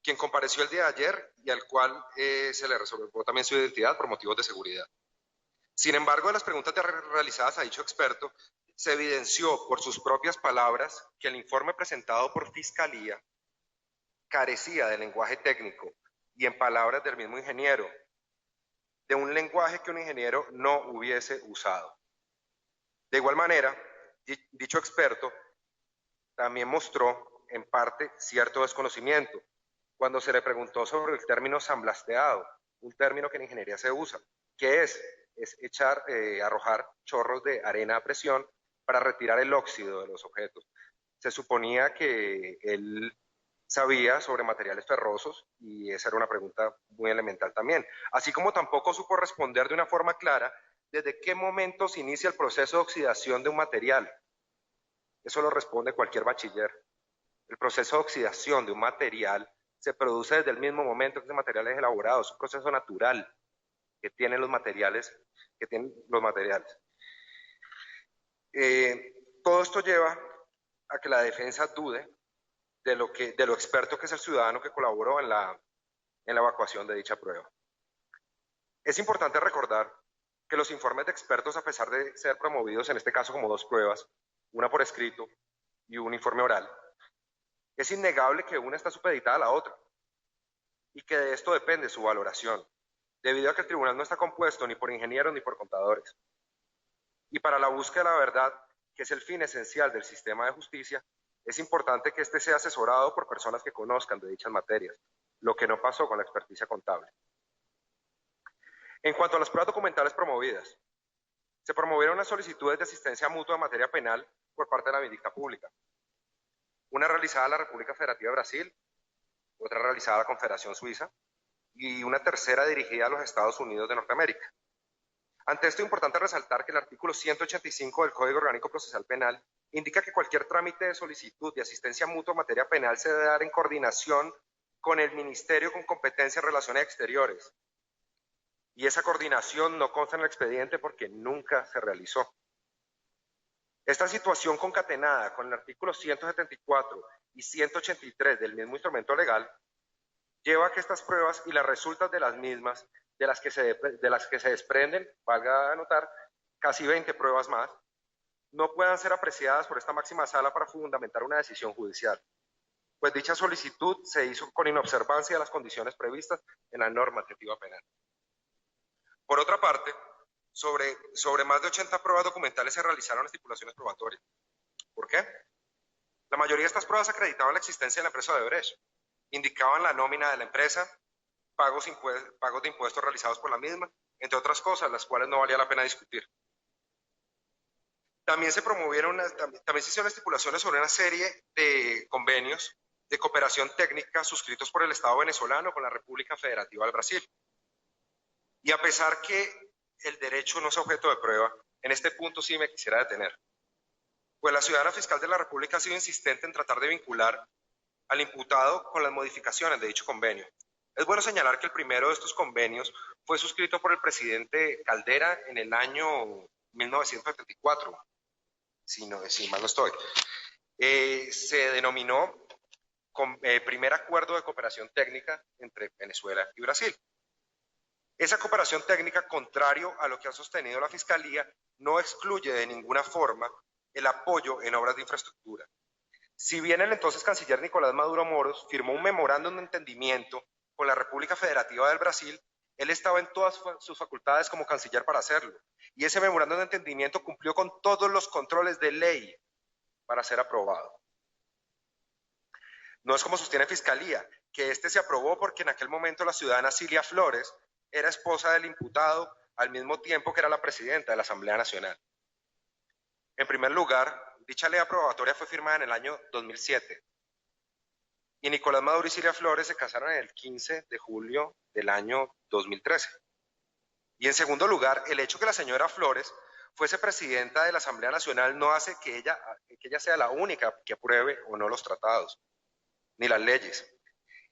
quien compareció el día de ayer y al cual se le resolvió también su identidad por motivos de seguridad. Sin embargo, de las preguntas realizadas a dicho experto, se evidenció por sus propias palabras que el informe presentado por Fiscalía carecía de lenguaje técnico y, en palabras del mismo ingeniero, de un lenguaje que un ingeniero no hubiese usado. De igual manera, dicho experto también mostró en parte cierto desconocimiento cuando se le preguntó sobre el término samblasteado, un término que en ingeniería se usa, que es arrojar chorros de arena a presión para retirar el óxido de los objetos. Se suponía que él sabía sobre materiales ferrosos y esa era una pregunta muy elemental también. Así como tampoco supo responder de una forma clara desde qué momento se inicia el proceso de oxidación de un material. Eso lo responde cualquier bachiller. El proceso de oxidación de un material se produce desde el mismo momento que ese material es elaborado. Es un proceso natural que tienen los materiales. Todo esto lleva a que la defensa dude de lo experto que es el ciudadano que colaboró en la evacuación de dicha prueba. Es importante recordar que los informes de expertos, a pesar de ser promovidos en este caso como 2 pruebas, una por escrito y un informe oral, es innegable que una está supeditada a la otra y que de esto depende su valoración, debido a que el tribunal no está compuesto ni por ingenieros ni por contadores. Y para la búsqueda de la verdad, que es el fin esencial del sistema de justicia, es importante que éste sea asesorado por personas que conozcan de dichas materias, lo que no pasó con la experticia contable. En cuanto a las pruebas documentales promovidas, se promovieron las solicitudes de asistencia mutua en materia penal por parte de la Vindicta Pública. Una realizada a la República Federativa de Brasil, otra realizada a la Confederación Suiza y una tercera dirigida a los Estados Unidos de Norteamérica. Ante esto es importante resaltar que el artículo 185 del Código Orgánico Procesal Penal indica que cualquier trámite de solicitud de asistencia mutua en materia penal se debe dar en coordinación con el Ministerio con competencia en relaciones exteriores. Y esa coordinación no consta en el expediente porque nunca se realizó. Esta situación concatenada con el artículo 174 y 183 del mismo instrumento legal lleva a que estas pruebas y las resultas de las mismas, de las que se desprenden, valga anotar, casi 20 pruebas más, no puedan ser apreciadas por esta máxima sala para fundamentar una decisión judicial, pues dicha solicitud se hizo con inobservancia de las condiciones previstas en la normativa penal. Por otra parte, sobre más de 80 pruebas documentales se realizaron estipulaciones probatorias. ¿Por qué? La mayoría de estas pruebas acreditaban la existencia de la empresa Odebrecht, indicaban la nómina de la empresa, pagos de impuestos realizados por la misma, entre otras cosas, las cuales no valía la pena discutir. También se hicieron estipulaciones sobre una serie de convenios de cooperación técnica suscritos por el Estado venezolano con la República Federativa del Brasil. Y a pesar que el derecho no es objeto de prueba, en este punto sí me quisiera detener. Pues la ciudadana fiscal de la República ha sido insistente en tratar de vincular al imputado con las modificaciones de dicho convenio. Es bueno señalar que el primero de estos convenios fue suscrito por el presidente Caldera en el año 1974, si mal no estoy. Se denominó primer acuerdo de cooperación técnica entre Venezuela y Brasil. Esa cooperación técnica, contrario a lo que ha sostenido la Fiscalía, no excluye de ninguna forma el apoyo en obras de infraestructura. Si bien el entonces canciller Nicolás Maduro Moros firmó un memorándum de entendimiento con la República Federativa del Brasil, él estaba en todas sus facultades como canciller para hacerlo. Y ese memorándum de entendimiento cumplió con todos los controles de ley para ser aprobado. No es como sostiene Fiscalía, que este se aprobó porque en aquel momento la ciudadana Cilia Flores era esposa del imputado al mismo tiempo que era la presidenta de la Asamblea Nacional. En primer lugar, dicha ley aprobatoria fue firmada en el año 2007 y Nicolás Maduro y Silvia Flores se casaron el 15 de julio del año 2013. Y en segundo lugar, el hecho que la señora Flores fuese presidenta de la Asamblea Nacional no hace que ella sea la única que apruebe o no los tratados, ni las leyes.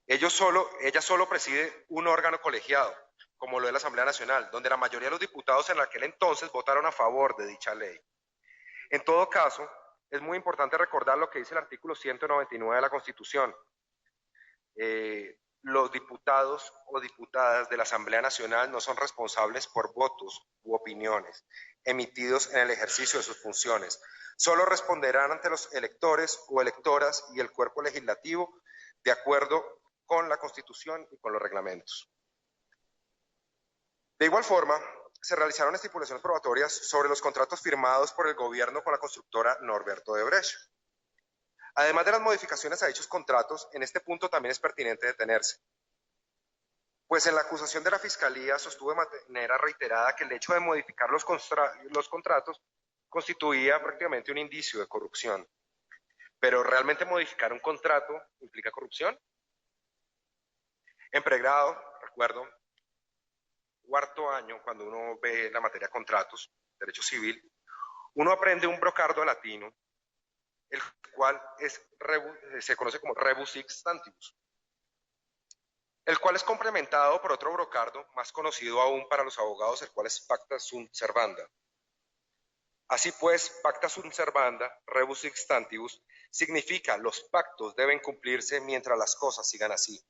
Ella solo preside un órgano colegiado, como lo es la Asamblea Nacional, donde la mayoría de los diputados en aquel entonces votaron a favor de dicha ley. En todo caso, es muy importante recordar lo que dice el artículo 199 de la Constitución. Los diputados o diputadas de la Asamblea Nacional no son responsables por votos u opiniones emitidos en el ejercicio de sus funciones. Solo responderán ante los electores o electoras y el cuerpo legislativo de acuerdo con la Constitución y con los reglamentos. De igual forma, se realizaron estipulaciones probatorias sobre los contratos firmados por el gobierno con la constructora Norberto Odebrecht. Además de las modificaciones a dichos contratos, en este punto también es pertinente detenerse, pues en la acusación de la Fiscalía sostuvo de manera reiterada que el hecho de modificar los contratos constituía prácticamente un indicio de corrupción. Pero ¿realmente modificar un contrato implica corrupción? En pregrado, recuerdo, cuarto año, cuando uno ve la materia de contratos, derecho civil, uno aprende un brocardo latino, el cual se conoce como rebus sic stantibus, el cual es complementado por otro brocardo, más conocido aún para los abogados, el cual es pacta sunt servanda. Así pues, pacta sunt servanda, rebus sic stantibus, significa los pactos deben cumplirse mientras las cosas sigan así.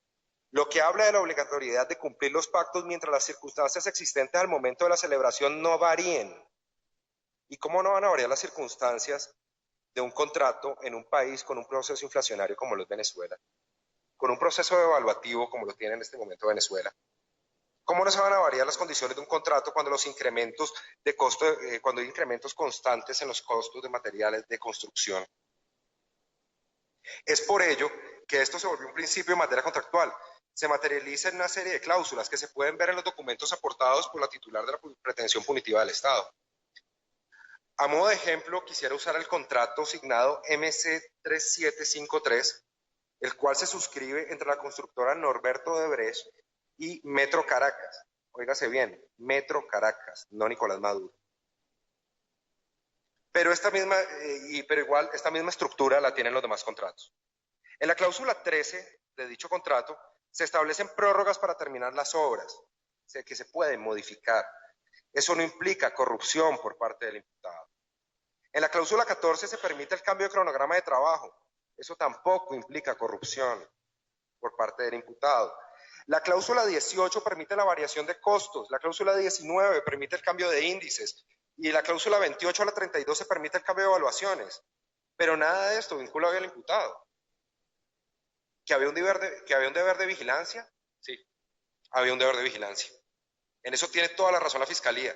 Lo que habla de la obligatoriedad de cumplir los pactos mientras las circunstancias existentes al momento de la celebración no varíen. ¿Y cómo no van a variar las circunstancias de un contrato en un país con un proceso inflacionario como lo es Venezuela? Con un proceso evaluativo como lo tiene en este momento Venezuela. ¿Cómo no se van a variar las condiciones de un contrato cuando los incrementos de costo, cuando hay incrementos constantes en los costos de materiales de construcción? Es por ello que esto se volvió un principio en materia contractual. Se materializa en una serie de cláusulas que se pueden ver en los documentos aportados por la titular de la pretensión punitiva del Estado. A modo de ejemplo, quisiera usar el contrato signado MC 3753, el cual se suscribe entre la constructora Norberto Odebrecht y Metro Caracas. Óigase bien, Metro Caracas, no Nicolás Maduro. Pero esta misma estructura la tienen los demás contratos. En la cláusula 13 de dicho contrato se establecen prórrogas para terminar las obras, que se pueden modificar. Eso no implica corrupción por parte del imputado. En la cláusula 14 se permite el cambio de cronograma de trabajo. Eso tampoco implica corrupción por parte del imputado. La cláusula 18 permite la variación de costos. La cláusula 19 permite el cambio de índices. Y la cláusula 28 a la 32 se permite el cambio de evaluaciones. Pero nada de esto vincula al imputado. ¿Que había un deber de vigilancia? Sí, había un deber de vigilancia. En eso tiene toda la razón la Fiscalía.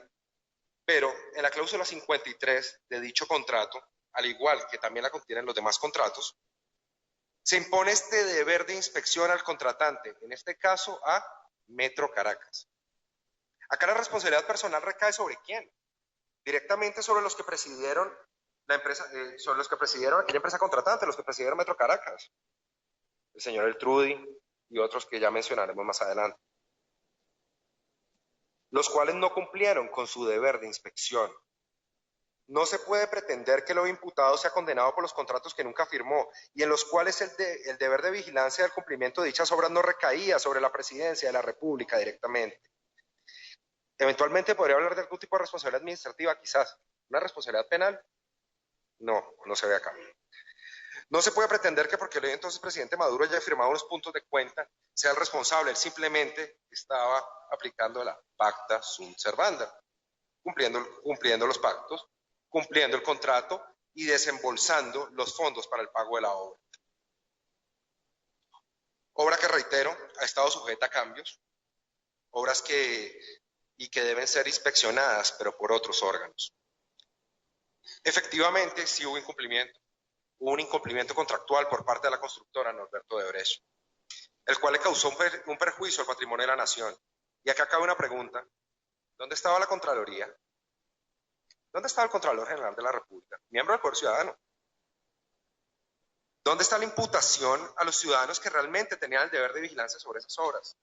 Pero en la cláusula 53 de dicho contrato, al igual que también la contienen los demás contratos, se impone este deber de inspección al contratante, en este caso a Metro Caracas. Acá la responsabilidad personal recae ¿sobre quién? Directamente sobre los que presidieron la empresa, sobre los que presidieron aquella empresa contratante, los que presidieron Metro Caracas. El señor Eltrudi y otros que ya mencionaremos más adelante, los cuales no cumplieron con su deber de inspección. No se puede pretender que el imputado sea condenado por los contratos que nunca firmó y en los cuales el deber de vigilancia del cumplimiento de dichas obras no recaía sobre la presidencia de la República directamente. Eventualmente podría hablar de algún tipo de responsabilidad administrativa, quizás. ¿Una responsabilidad penal? No, no se ve acá. No se puede pretender que porque el entonces presidente Maduro haya firmado unos puntos de cuenta sea el responsable. Él simplemente estaba aplicando la pacta sunt servanda, cumpliendo los pactos, cumpliendo el contrato y desembolsando los fondos para el pago de la obra. Obra que, reitero, ha estado sujeta a cambios, obras que deben ser inspeccionadas, pero por otros órganos. Efectivamente, sí hubo incumplimiento. Hubo un incumplimiento contractual por parte de la constructora Norberto Odebrecht, el cual le causó un perjuicio al patrimonio de la nación. Y acá cabe una pregunta. ¿Dónde estaba la Contraloría? ¿Dónde estaba el Contralor General de la República? Miembro del Poder Ciudadano. ¿Dónde está la imputación a los ciudadanos que realmente tenían el deber de vigilancia sobre esas obras?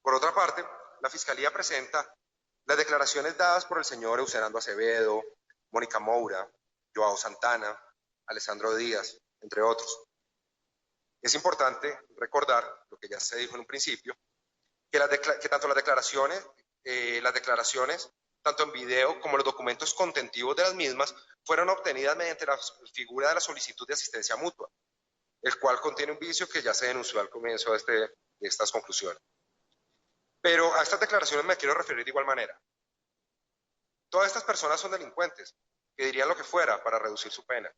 Por otra parte, la Fiscalía presenta las declaraciones dadas por el señor Eusenando Acevedo, Mónica Moura, Joao Santana, Alessandro Díaz, entre otros. Es importante recordar lo que ya se dijo en un principio, que tanto las declaraciones, tanto en video como los documentos contentivos de las mismas, fueron obtenidas mediante la figura de la solicitud de asistencia mutua, el cual contiene un vicio que ya se denunció al comienzo de estas conclusiones. Pero a estas declaraciones me quiero referir de igual manera. Todas estas personas son delincuentes, que dirían lo que fuera para reducir su pena.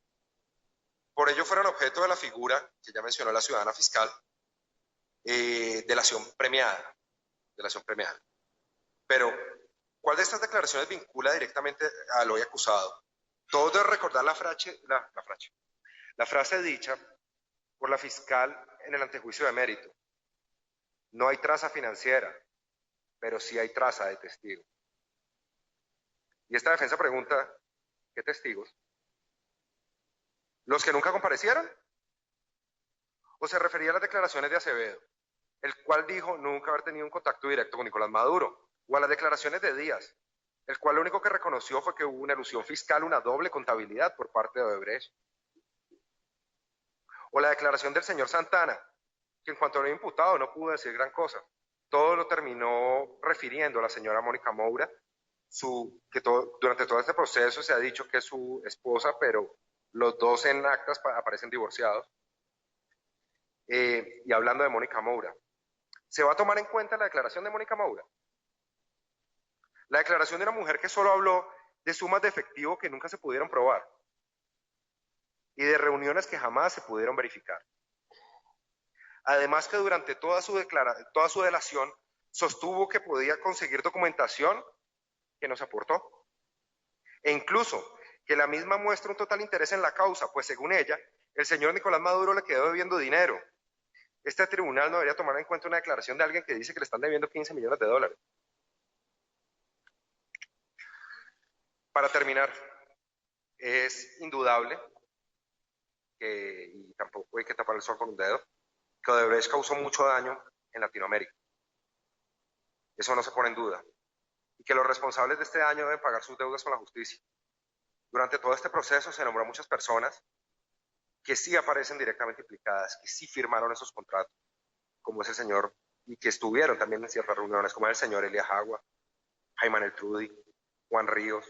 Por ello fueron objeto de la figura que ya mencionó la ciudadana fiscal, delación premiada. Pero, ¿cuál de estas declaraciones vincula directamente al hoy acusado? Todos deben recordar la frase dicha por la fiscal en el antejuicio de mérito. No hay traza financiera, pero sí hay traza de testigos. Y esta defensa pregunta, ¿qué testigos? ¿Los que nunca comparecieron? ¿O se refería a las declaraciones de Acevedo, el cual dijo nunca haber tenido un contacto directo con Nicolás Maduro? ¿O a las declaraciones de Díaz, el cual lo único que reconoció fue que hubo una elusión fiscal, una doble contabilidad por parte de Odebrecht? ¿O la declaración del señor Santana, que en cuanto a lo imputado no pudo decir gran cosa? Todo lo terminó refiriendo a la señora Mónica Moura, durante todo este proceso se ha dicho que es su esposa, pero los dos en actas aparecen divorciados. Y hablando de Mónica Moura, ¿se va a tomar en cuenta la declaración de Mónica Moura? La declaración de una mujer que solo habló de sumas de efectivo que nunca se pudieron probar y de reuniones que jamás se pudieron verificar. Además que durante toda su delación sostuvo que podía conseguir documentación que nos aportó. E incluso que la misma muestra un total interés en la causa, pues según ella, el señor Nicolás Maduro le quedó debiendo dinero. Este tribunal no debería tomar en cuenta una declaración de alguien que dice que le están debiendo 15 millones de dólares. Para terminar, es indudable y tampoco hay que tapar el sol con un dedo, que Odebrecht causó mucho daño en Latinoamérica. Eso no se pone en duda. Y que los responsables de este daño deben pagar sus deudas con la justicia. Durante todo este proceso se nombró a muchas personas que sí aparecen directamente implicadas, que sí firmaron esos contratos, como ese señor, y que estuvieron también en ciertas reuniones, como el señor Elia Jagua, Jaime Eltrudi, Juan Ríos,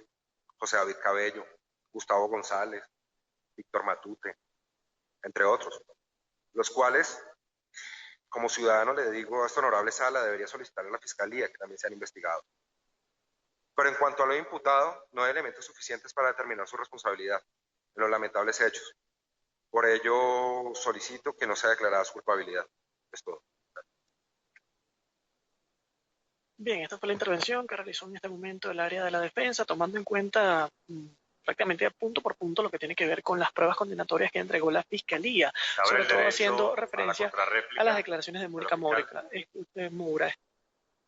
José David Cabello, Gustavo González, Víctor Matute, entre otros, los cuales, como ciudadano, le digo a esta honorable sala, debería solicitarle a la Fiscalía que también sean investigados. Pero en cuanto a lo imputado, no hay elementos suficientes para determinar su responsabilidad en los lamentables hechos. Por ello, solicito que no sea declarada su culpabilidad. Es todo. Bien, esta fue la intervención que realizó en este momento el área de la defensa, tomando en cuenta prácticamente punto por punto lo que tiene que ver con las pruebas condenatorias que entregó la Fiscalía, sobre todo haciendo referencia a las declaraciones de Mónica Moura.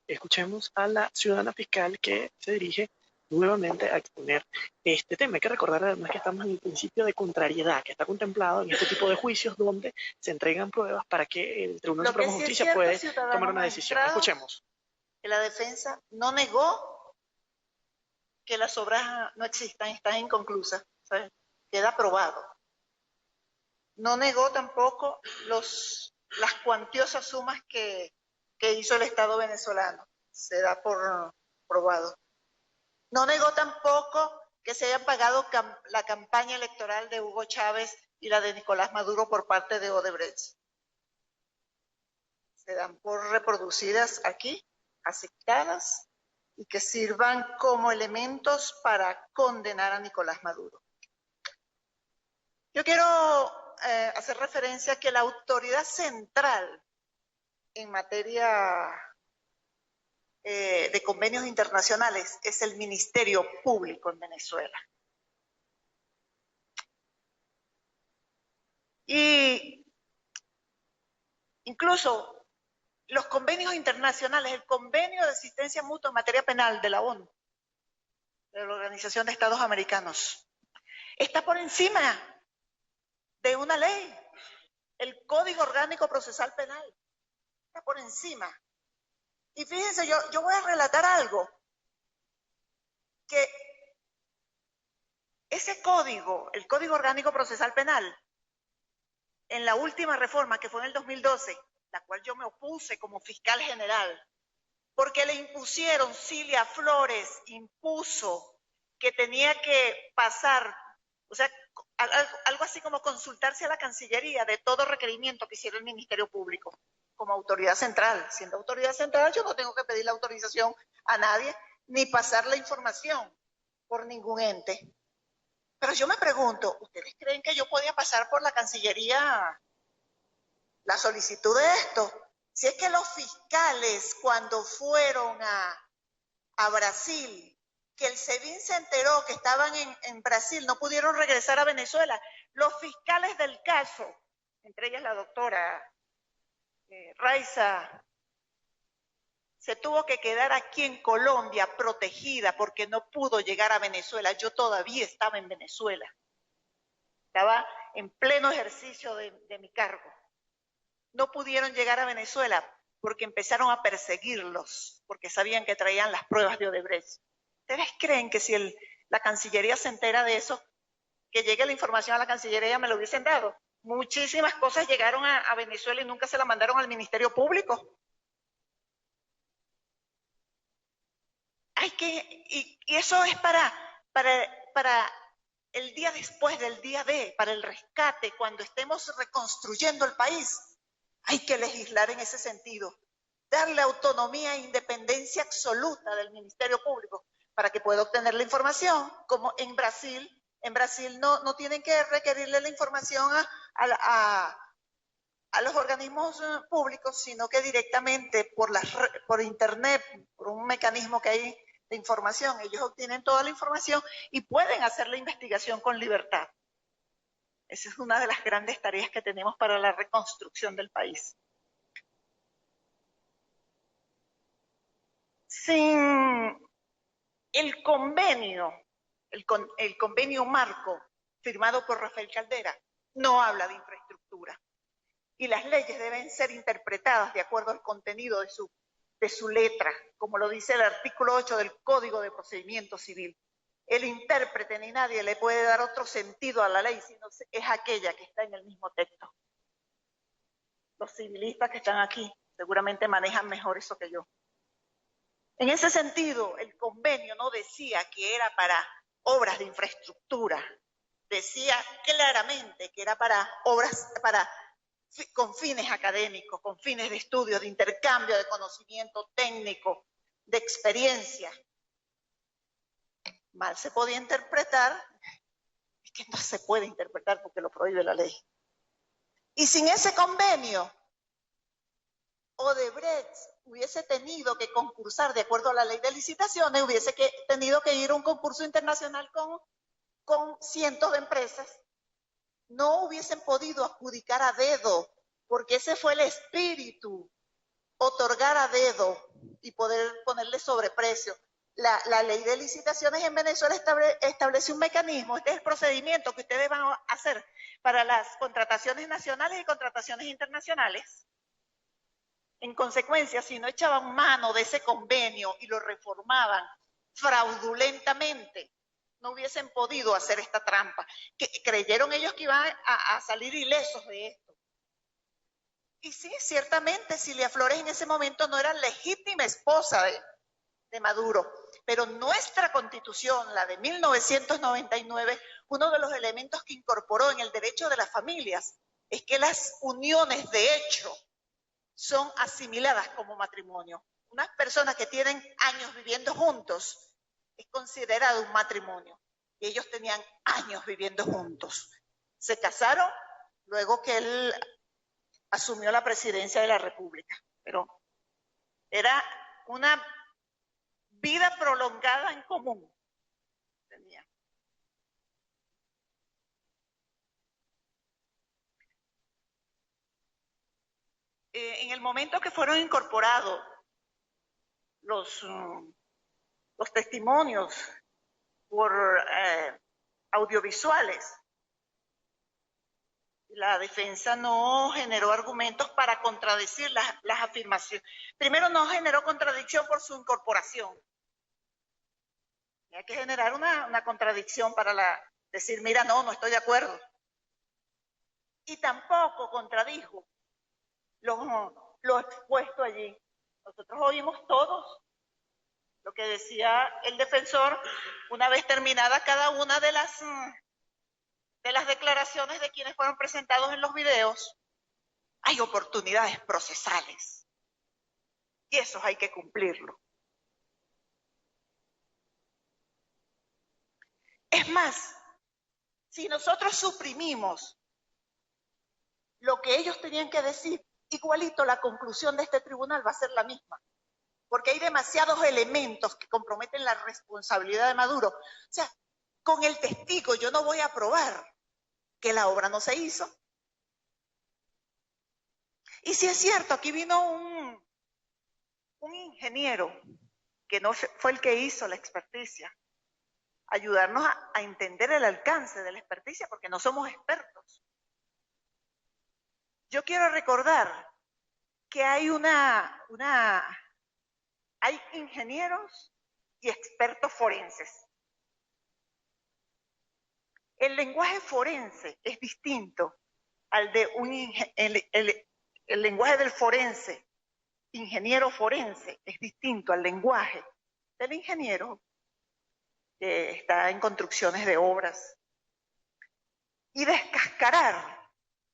Escuchemos a la ciudadana fiscal que se dirige nuevamente a exponer este tema. Hay que recordar además que estamos en el principio de contrariedad que está contemplado en este tipo de juicios donde se entregan pruebas para que el Tribunal Supremo de Justicia pueda tomar una decisión. Escuchemos. Que la defensa no negó que las obras no existan, están inconclusas, ¿sabes? Queda probado. No negó tampoco las cuantiosas sumas que hizo el Estado venezolano, se da por probado. No negó tampoco que se haya pagado la campaña electoral de Hugo Chávez y la de Nicolás Maduro por parte de Odebrecht. Se dan por reproducidas aquí, aceptadas, y que sirvan como elementos para condenar a Nicolás Maduro. Yo quiero hacer referencia a que la autoridad central en materia de convenios internacionales es el Ministerio Público en Venezuela. Y incluso los convenios internacionales, el convenio de asistencia mutua en materia penal de la ONU, de la Organización de Estados Americanos, está por encima de una ley. El Código Orgánico Procesal Penal está por encima. Y fíjense, yo voy a relatar algo, que ese código, el Código Orgánico Procesal Penal, en la última reforma que fue en el 2012, la cual yo me opuse como fiscal general, porque le impusieron, Cilia Flores impuso que tenía que pasar, o sea, algo así como consultarse a la Cancillería de todo requerimiento que hiciera el Ministerio Público como autoridad central. Siendo autoridad central, yo no tengo que pedir la autorización a nadie ni pasar la información por ningún ente. Pero yo me pregunto, ¿ustedes creen que yo podía pasar por la Cancillería la solicitud de esto? Si es que los fiscales, cuando fueron a Brasil, que el SEBIN se enteró que estaban en Brasil, no pudieron regresar a Venezuela. Los fiscales del caso, entre ellas la doctora Raiza, se tuvo que quedar aquí en Colombia protegida porque no pudo llegar a Venezuela. Yo todavía estaba en Venezuela. Estaba en pleno ejercicio de mi cargo. No pudieron llegar a Venezuela porque empezaron a perseguirlos, porque sabían que traían las pruebas de Odebrecht. ¿Ustedes creen que si la Cancillería se entera de eso, que llegue la información a la Cancillería, me lo hubiesen dado? Muchísimas cosas llegaron a Venezuela y nunca se la mandaron al Ministerio Público. Y eso es para el día después del día D, para el rescate, cuando estemos reconstruyendo el país. Hay que legislar en ese sentido, darle autonomía e independencia absoluta del Ministerio Público para que pueda obtener la información, como en Brasil. En Brasil no tienen que requerirle la información a los organismos públicos, sino que directamente por internet, por un mecanismo que hay de información, ellos obtienen toda la información y pueden hacer la investigación con libertad. Esa es una de las grandes tareas que tenemos para la reconstrucción del país. Sin el convenio marco firmado por Rafael Caldera, no habla de infraestructura. Y las leyes deben ser interpretadas de acuerdo al contenido de su letra, como lo dice el artículo 8 del Código de Procedimiento Civil. El intérprete ni nadie le puede dar otro sentido a la ley, sino es aquella que está en el mismo texto. Los civilistas que están aquí seguramente manejan mejor eso que yo. En ese sentido, el convenio no decía que era para obras de infraestructura, decía claramente que era para obras, con fines académicos, con fines de estudio, de intercambio de conocimiento técnico, de experiencia. Mal se podía interpretar, es que no se puede interpretar porque lo prohíbe la ley. Y sin ese convenio, Odebrecht hubiese tenido que concursar de acuerdo a la ley de licitaciones, hubiese tenido que ir a un concurso internacional con cientos de empresas. No hubiesen podido adjudicar a dedo, porque ese fue el espíritu, otorgar a dedo y poder ponerle sobreprecio. La ley de licitaciones en Venezuela establece un mecanismo, este es el procedimiento que ustedes van a hacer para las contrataciones nacionales y contrataciones internacionales. En consecuencia, si no echaban mano de ese convenio y lo reformaban fraudulentamente, no hubiesen podido hacer esta trampa. Creyeron ellos que iban a salir ilesos de esto. Y sí, ciertamente Cilia Flores en ese momento no era legítima esposa de Maduro, pero nuestra Constitución, la de 1999, uno de los elementos que incorporó en el derecho de las familias es que las uniones de hecho son asimiladas como matrimonio. Unas personas que tienen años viviendo juntos es considerado un matrimonio. Y ellos tenían años viviendo juntos. Se casaron luego que él asumió la presidencia de la República. Pero era una vida prolongada en común. Tenía. En el momento que fueron incorporados los testimonios por audiovisuales, la defensa no generó argumentos para contradecir las afirmaciones. Primero, no generó contradicción por su incorporación. Hay que generar una contradicción para decir, mira, no estoy de acuerdo. Y tampoco contradijo lo expuesto allí. Nosotros oímos todos lo que decía el defensor una vez terminada cada una de las declaraciones de quienes fueron presentados en los videos. Hay oportunidades procesales y eso hay que cumplirlo. Es más, si nosotros suprimimos lo que ellos tenían que decir, igualito la conclusión de este tribunal va a ser la misma, porque hay demasiados elementos que comprometen la responsabilidad de Maduro. O sea, con el testigo yo no voy a probar que la obra no se hizo. Y si es cierto, aquí vino un ingeniero que no fue el que hizo la experticia, ayudarnos a entender el alcance de la experticia, porque no somos expertos. Yo quiero recordar que hay hay ingenieros y expertos forenses. El lenguaje forense es distinto al de el lenguaje del forense, ingeniero forense, es distinto al lenguaje del ingeniero que está en construcciones de obras. Y descascarar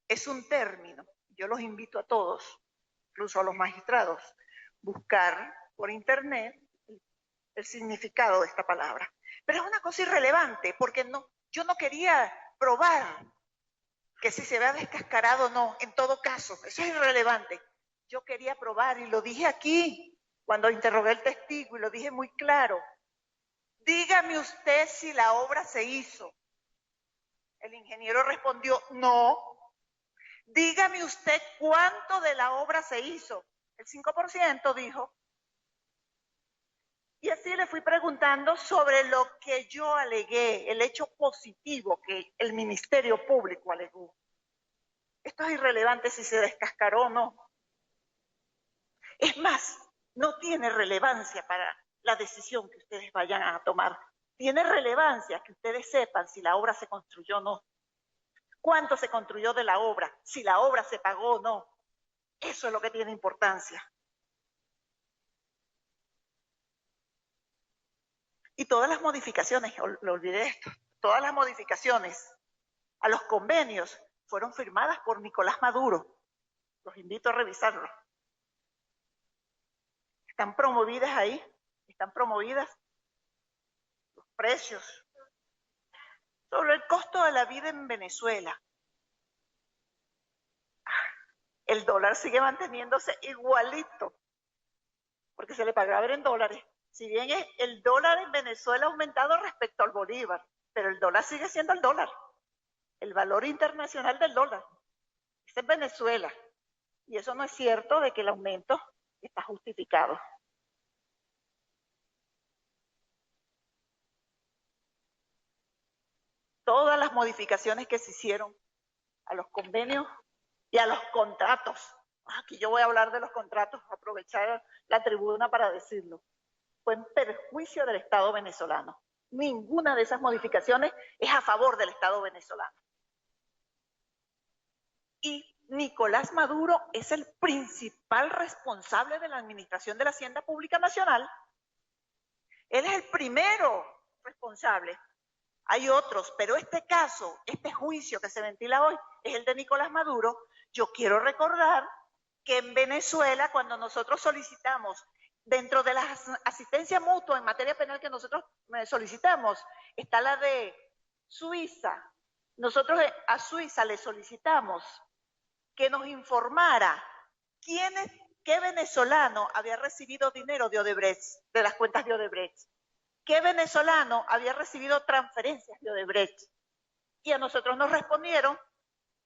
es un término, yo los invito a todos, incluso a los magistrados, buscar por internet el significado de esta palabra. Pero es una cosa irrelevante, porque yo no quería probar que si se había descascarado o no, en todo caso, eso es irrelevante. Yo quería probar, y lo dije aquí, cuando interrogué al testigo, y lo dije muy claro. Dígame usted si la obra se hizo. El ingeniero respondió, no. Dígame usted cuánto de la obra se hizo. El 5% dijo. Y así le fui preguntando sobre lo que yo alegué, el hecho positivo que el Ministerio Público alegó. Esto es irrelevante si se descascaró o no. Es más, no tiene relevancia para la decisión que ustedes vayan a tomar. Tiene relevancia que ustedes sepan si la obra se construyó o no. ¿Cuánto se construyó de la obra? Si la obra se pagó o no. Eso es lo que tiene importancia. Y todas las modificaciones, lo olvidé esto, todas las modificaciones a los convenios fueron firmadas por Nicolás Maduro. Los invito a revisarlo. Están promovidas ahí, están promovidas los precios sobre el costo de la vida en Venezuela. El dólar sigue manteniéndose igualito, porque se le pagaba en dólares. Si bien el dólar en Venezuela ha aumentado respecto al bolívar, pero el dólar sigue siendo el dólar, el valor internacional del dólar. Ese es Venezuela. Y eso no es cierto de que el aumento está justificado. Todas las modificaciones que se hicieron a los convenios y a los contratos, aquí yo voy a hablar de los contratos, aprovechar la tribuna para decirlo, fue en perjuicio del Estado venezolano. Ninguna de esas modificaciones es a favor del Estado venezolano. Y Nicolás Maduro es el principal responsable de la administración de la Hacienda Pública Nacional. Él es el primero responsable. Hay otros, pero este caso, este juicio que se ventila hoy, es el de Nicolás Maduro. Yo quiero recordar que en Venezuela, cuando nosotros solicitamos, dentro de la asistencia mutua en materia penal que nosotros solicitamos, está la de Suiza. Nosotros a Suiza le solicitamos que nos informara qué venezolano había recibido dinero de Odebrecht, de las cuentas de Odebrecht. ¿Qué venezolano había recibido transferencias de Odebrecht? Y a nosotros nos respondieron,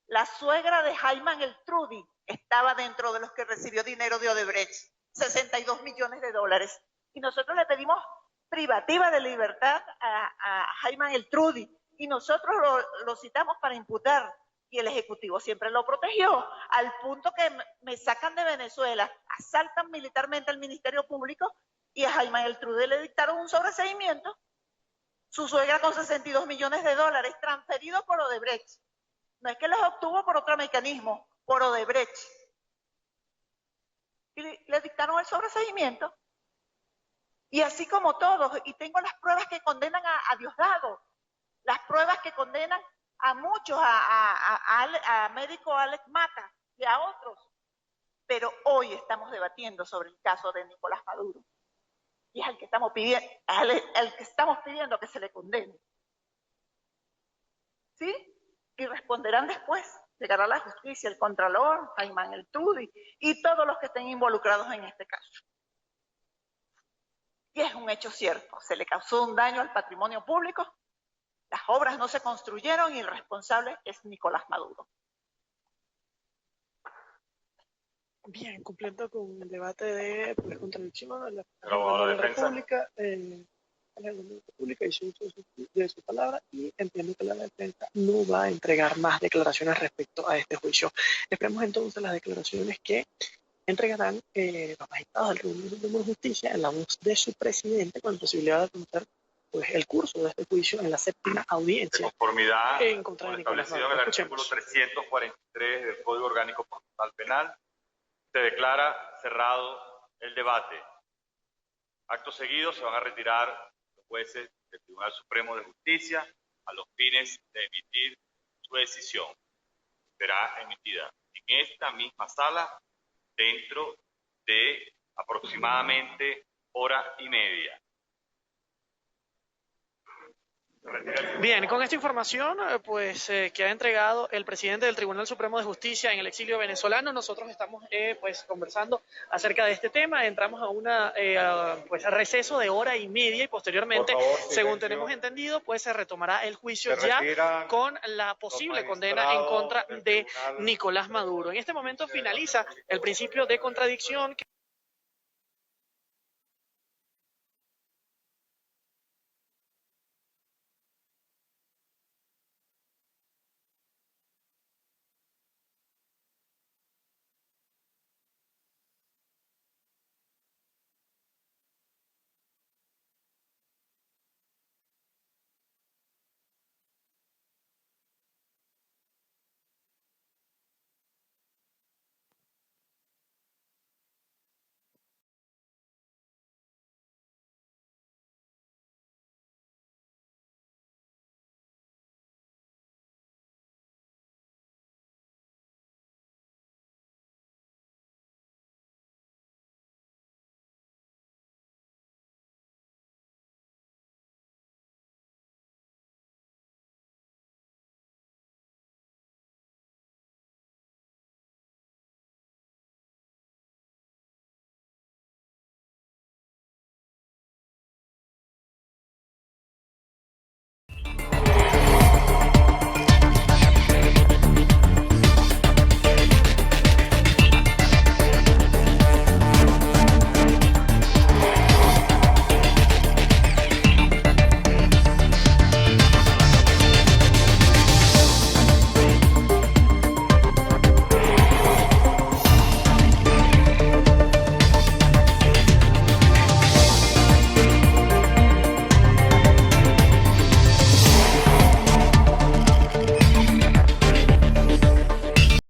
la suegra de Jaiman Eltrudi estaba dentro de los que recibió dinero de Odebrecht, 62 millones de dólares. Y nosotros le pedimos privativa de libertad a Jaiman Eltrudi y nosotros lo citamos para imputar y el Ejecutivo siempre lo protegió, al punto que me sacan de Venezuela, asaltan militarmente al Ministerio Público y a Jaime Geltrude le dictaron un sobreseimiento, su suegra con 62 millones de dólares transferidos por Odebrecht. No es que los obtuvo por otro mecanismo, por Odebrecht. Y le dictaron el sobreseimiento. Y así como todos, y tengo las pruebas que condenan a Diosdado, las pruebas que condenan a muchos, a médico Alex Mata y a otros. Pero hoy estamos debatiendo sobre el caso de Nicolás Maduro. Y es al que estamos pidiendo, al que estamos pidiendo que se le condene. ¿Sí? Y responderán después. Llegará la justicia, el Contralor, Jaime Geltrude y todos los que estén involucrados en este caso. Y es un hecho cierto, se le causó un daño al patrimonio público, las obras no se construyeron y el responsable es Nicolás Maduro. Bien, cumpliendo con el debate de contradicción de la República, y su uso de su palabra, y entiendo que la defensa no va a entregar más declaraciones respecto a este juicio. Esperemos entonces las declaraciones que entregarán los magistrados del Tribunal Supremo de Justicia en la voz de su presidente con posibilidad de conocer pues, el curso de este juicio en la séptima audiencia. De conformidad en contra de con establecido en el artículo 343 del Código Orgánico Procesal Penal, se declara cerrado el debate. Acto seguido se van a retirar los jueces del Tribunal Supremo de Justicia a los fines de emitir su decisión. Será emitida en esta misma sala dentro de aproximadamente hora y media. Bien, con esta información pues que ha entregado el presidente del Tribunal Supremo de Justicia en el exilio venezolano, nosotros estamos pues conversando acerca de este tema. Entramos a una pues receso de hora y media y posteriormente, según tenemos entendido, pues se retomará el juicio ya con la posible condena en contra de Nicolás Maduro. En este momento finaliza el principio de contradicción que